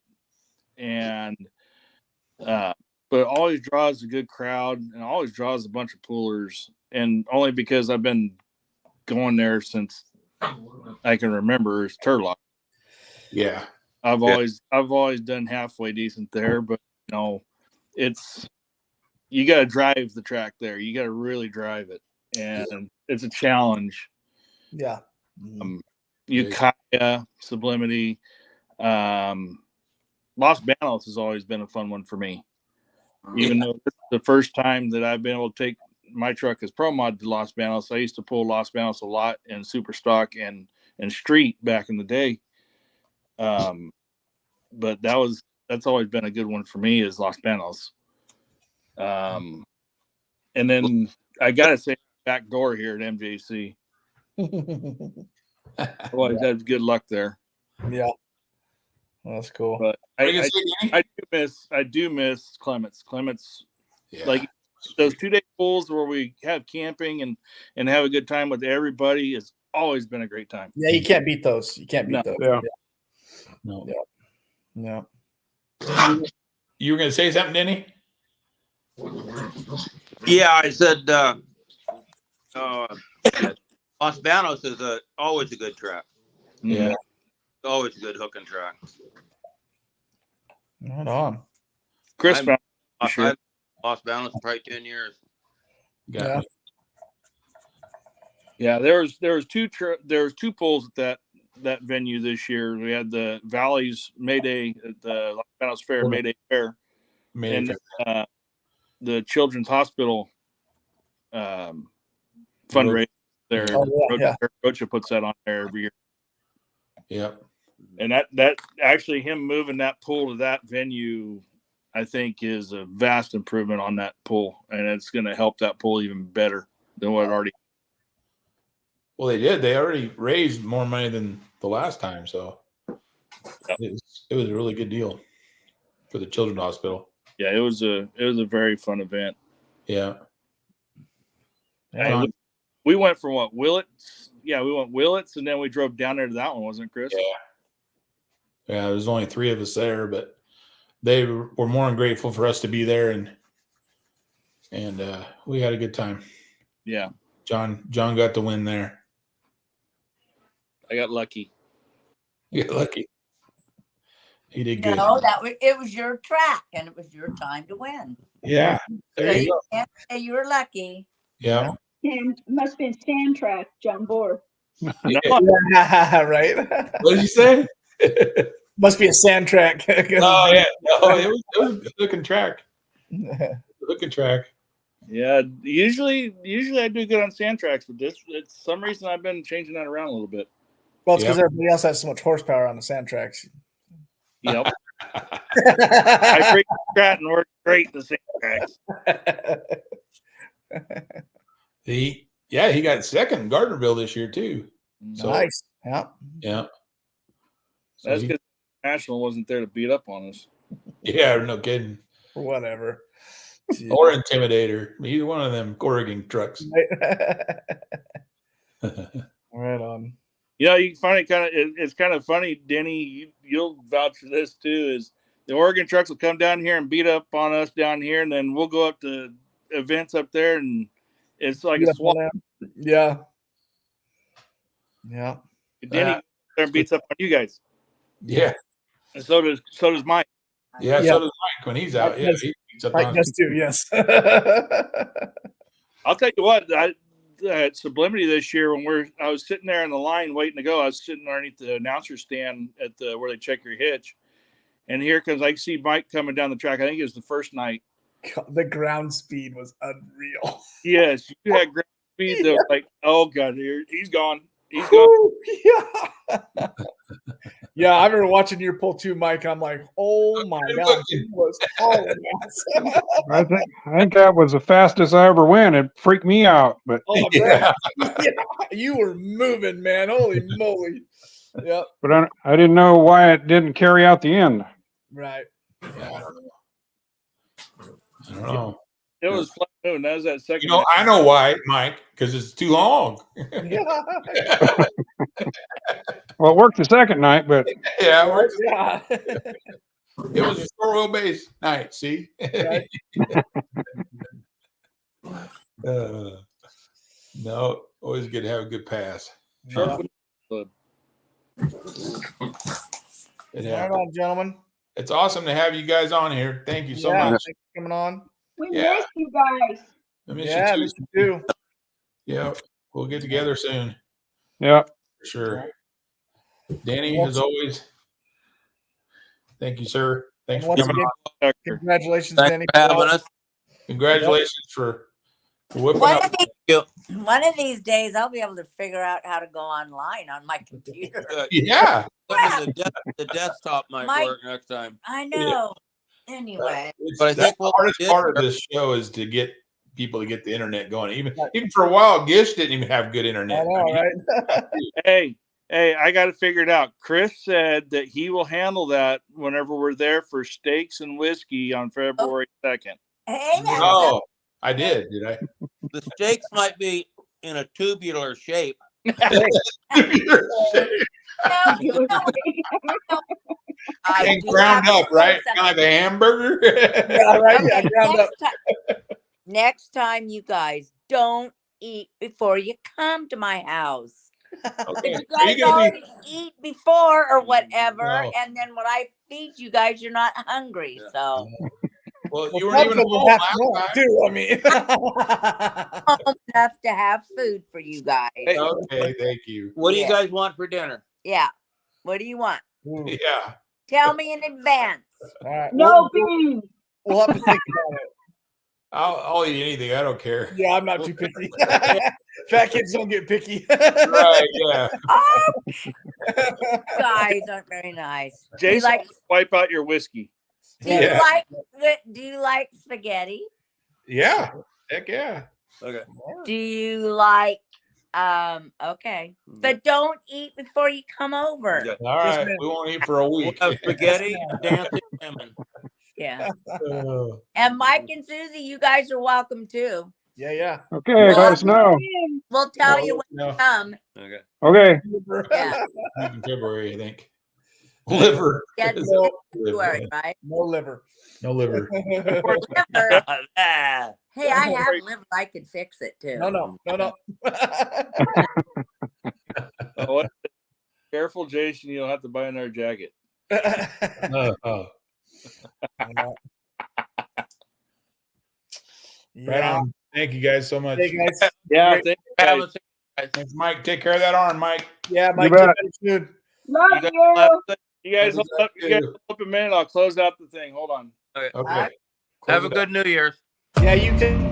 Speaker 5: and but it always draws a good crowd and always draws a bunch of poolers, and only because I've been going there since I can remember is Turlock.
Speaker 1: Yeah.
Speaker 5: I've always done halfway decent there, but you know, you got to drive the track there. You got to really drive it, and it's a challenge.
Speaker 2: Yeah.
Speaker 5: Ukiah, Sublimity, Los Banos has always been a fun one for me. Even though it's the first time that I've been able to take my truck as Pro Mod to Los Banos, I used to pull Los Banos a lot in Super Stock and Street back in the day. But that's always been a good one for me is Los Banos. And then I gotta say back door here at MJC. Always had good luck there.
Speaker 2: Yeah. That's cool.
Speaker 5: But I do miss Clements. Clements, like those 2-day pools where we have camping and have a good time with everybody has always been a great time.
Speaker 2: Yeah, you can't beat those. You can't beat those.
Speaker 6: Yeah.
Speaker 1: No.
Speaker 2: Yeah.
Speaker 1: You were going to say something, Denny?
Speaker 3: Yeah, I said Los Banos is always a good track.
Speaker 1: Yeah.
Speaker 3: Always a good hooking track.
Speaker 2: Right on.
Speaker 5: Chris,
Speaker 3: I've Los Banos for probably 10 years.
Speaker 2: Yeah.
Speaker 5: Yeah, there was two pools at that venue this year. We had the Valley's Mayday at the Los Banos Fair, Mayday Fair, and the Children's Hospital fundraiser there. Rocha puts that on there every year.
Speaker 1: Yeah.
Speaker 5: And that actually him moving that pool to that venue, I think, is a vast improvement on that pool, and it's going to help that pool even better than what it already.
Speaker 1: Well, they did. They already raised more money than the last time, so it was a really good deal for the Children's Hospital.
Speaker 5: Yeah, it was a very fun event.
Speaker 1: Yeah.
Speaker 5: And we went from what, Willits? Yeah, we went Willits, and then we drove down there to that one, wasn't it, Chris?
Speaker 1: Yeah, there's only 3 of us there, but they were more than grateful for us to be there, and we had a good time.
Speaker 5: Yeah.
Speaker 1: John got the win there.
Speaker 5: I got lucky.
Speaker 1: You got lucky. He did good.
Speaker 4: No, it was your track, and it was your time to win.
Speaker 1: Yeah. There you go.
Speaker 4: Can't say you were lucky.
Speaker 1: Yeah.
Speaker 7: And must be sand track, John Bohr.
Speaker 2: Yeah, right.
Speaker 1: What did you say?
Speaker 2: Must be a sand track.
Speaker 1: Oh yeah. No, it was a looking track. Looking track.
Speaker 5: Yeah, usually I do good on sand tracks, but it's some reason I've been changing that around a little bit.
Speaker 2: Well, it's because everybody else has so much horsepower on the sand tracks.
Speaker 5: Yep. I freak Stratton works great the sand tracks.
Speaker 1: He got second in Gardnerville this year too. So,
Speaker 2: nice. Yeah.
Speaker 1: Yeah. So
Speaker 5: that's because National wasn't there to beat up on us.
Speaker 1: Yeah, no kidding.
Speaker 2: Whatever.
Speaker 1: Or Intimidator. Either one of them Oregon trucks.
Speaker 2: Right on.
Speaker 5: You know, you find it's kind of funny, Denny. You'll vouch for this too. Is the Oregon trucks will come down here and beat up on us down here, and then we'll go up to events up there, and it's like a swap.
Speaker 2: Yeah. Yeah.
Speaker 5: Denny there and beats up on you guys.
Speaker 1: Yeah.
Speaker 5: And so does Mike.
Speaker 1: Yeah, so does Mike when he's out. Yeah, he beats up
Speaker 2: Mike
Speaker 1: on
Speaker 2: does too. Yes.
Speaker 5: I'll tell you what. At Sublimity this year, when I was sitting there in the line waiting to go, I was sitting underneath the announcer stand at where they check your hitch, and here comes I see Mike coming down the track. I think it was the first night.
Speaker 2: God, the ground speed was unreal.
Speaker 5: Yes, you had ground speed. That was like, oh god, he's gone. He's gone.
Speaker 2: Yeah. Yeah, I remember watching your pull too, Mike. I'm like, oh my god, he was hauling ass.
Speaker 6: I think that was the fastest I ever went. It freaked me out, but
Speaker 2: yeah, you were moving, man. Holy moly! Yep.
Speaker 6: But I didn't know why it didn't carry out the end.
Speaker 2: Right.
Speaker 1: Yeah, I don't know.
Speaker 5: It was Platoon. That was that second.
Speaker 1: You know, I know why, Mike, because it's too long.
Speaker 6: Well, it worked the second night, but
Speaker 1: Yeah, it works.
Speaker 2: Yeah.
Speaker 1: It was a short wheelbase night. See.
Speaker 2: Right.
Speaker 1: No, always good to have a good pass.
Speaker 5: Sharp
Speaker 1: It
Speaker 2: Right
Speaker 1: happened.
Speaker 2: on, gentlemen.
Speaker 1: It's awesome to have you guys on here. Thank you so
Speaker 2: Yeah,
Speaker 1: much.
Speaker 2: thanks for coming on.
Speaker 7: We
Speaker 1: Yeah.
Speaker 7: miss you guys.
Speaker 1: I miss
Speaker 2: Yeah,
Speaker 1: you
Speaker 2: miss
Speaker 1: too.
Speaker 2: you too.
Speaker 1: Yeah, we'll get together soon
Speaker 6: yeah.
Speaker 1: for sure. Danny, as always, thank you, sir. Thanks
Speaker 2: And
Speaker 1: for
Speaker 2: once
Speaker 1: coming
Speaker 2: again,
Speaker 1: on.
Speaker 2: congratulations,
Speaker 3: Thanks
Speaker 2: Denny.
Speaker 3: for having us.
Speaker 1: Congratulations for whipping
Speaker 4: One
Speaker 1: up.
Speaker 4: of these days, I'll be able to figure out how to go online on my computer.
Speaker 3: Good.
Speaker 1: Yeah,
Speaker 3: The desktop might
Speaker 4: Mike-
Speaker 3: work next time.
Speaker 4: I know. Anyway,
Speaker 3: But I
Speaker 1: that's
Speaker 3: think
Speaker 1: the
Speaker 3: what
Speaker 1: hardest
Speaker 3: we did
Speaker 1: part of
Speaker 3: here-
Speaker 1: this show is to get people to get the internet going. Even for a while, Gish didn't even have good
Speaker 2: I
Speaker 1: internet.
Speaker 2: know, right?
Speaker 5: Hey, I got it figured out. Chris said that he will handle that whenever we're there for steaks and whiskey on February 2nd.
Speaker 4: hey, that's
Speaker 1: Oh, I did I?
Speaker 3: the steaks might be in a tubular shape.
Speaker 4: I
Speaker 1: And
Speaker 4: do
Speaker 1: ground
Speaker 4: have to
Speaker 1: up, right?
Speaker 4: say
Speaker 1: Kind of like a hamburger.
Speaker 2: Yeah, right.
Speaker 4: something.
Speaker 2: Yeah,
Speaker 4: Okay,
Speaker 2: ground up.
Speaker 4: next time, you guys don't eat before you come to my house.
Speaker 1: Okay.
Speaker 4: You
Speaker 1: Are you
Speaker 4: guys
Speaker 1: gonna be?
Speaker 4: always eat before or whatever,
Speaker 1: No.
Speaker 4: and then when I feed you guys, you're not hungry.
Speaker 3: Yeah.
Speaker 4: So
Speaker 1: Well,
Speaker 2: Well,
Speaker 1: you weren't even
Speaker 2: Papa would
Speaker 1: home
Speaker 2: have
Speaker 1: last
Speaker 2: to know,
Speaker 1: time.
Speaker 2: too. I mean,
Speaker 4: home enough to have food for you guys.
Speaker 3: Hey,
Speaker 1: Okay, thank you.
Speaker 3: what do you
Speaker 4: Yeah.
Speaker 3: guys want for dinner?
Speaker 4: Yeah. What do you want?
Speaker 2: Ooh,
Speaker 1: Yeah.
Speaker 4: Tell me in advance.
Speaker 2: all right.
Speaker 7: No beans.
Speaker 2: We'll have to think about it.
Speaker 1: I'll eat anything. I don't care.
Speaker 2: Yeah, I'm not too picky. Fat kids don't get picky.
Speaker 1: Right? Yeah.
Speaker 4: Oh, guys aren't very nice. Do you
Speaker 5: Jason,
Speaker 4: like?
Speaker 5: wipe out your whiskey.
Speaker 4: Do you
Speaker 1: Yeah.
Speaker 4: like spaghetti?
Speaker 1: Yeah. Heck yeah.
Speaker 3: Okay.
Speaker 4: Do you like? Okay, but don't eat before you come over.
Speaker 3: Okay.
Speaker 1: All right.
Speaker 2: ma'am.
Speaker 1: We won't eat for a
Speaker 3: We'll
Speaker 1: week.
Speaker 3: have spaghetti and dancing women.
Speaker 4: Yeah.
Speaker 1: Oh.
Speaker 4: And Mike and Susie, you guys are welcome too.
Speaker 2: Yeah, yeah.
Speaker 6: Okay, let us know.
Speaker 4: We'll tell you when
Speaker 1: No.
Speaker 4: to come.
Speaker 3: Okay.
Speaker 6: Okay.
Speaker 4: Yeah.
Speaker 1: In February, I think. Liver.
Speaker 4: Yeah, it's
Speaker 2: No,
Speaker 4: February, right?
Speaker 2: no liver.
Speaker 1: No liver.
Speaker 4: Liver.
Speaker 3: Ah.
Speaker 4: Hey, I have liver. I could fix it too.
Speaker 2: No.
Speaker 5: What? Careful, Jason. You'll have to buy another jacket.
Speaker 1: Oh. Right
Speaker 2: Yeah.
Speaker 1: on. Thank you guys so much.
Speaker 2: Hey, guys.
Speaker 5: Yeah,
Speaker 2: Great.
Speaker 5: thank you, guys.
Speaker 1: Thanks, Mike. Take care of that arm, Mike.
Speaker 2: Yeah, Mike.
Speaker 6: bet.
Speaker 2: Get better soon.
Speaker 7: Love
Speaker 5: You guys
Speaker 7: you.
Speaker 5: You guys
Speaker 1: What
Speaker 5: hold
Speaker 1: does that
Speaker 5: up. You guys
Speaker 1: do?
Speaker 5: hold up a minute. I'll close out the thing. Hold on.
Speaker 1: Okay.
Speaker 3: Have
Speaker 1: Close
Speaker 3: a
Speaker 1: it
Speaker 3: good New Year's.
Speaker 2: Yeah, you too.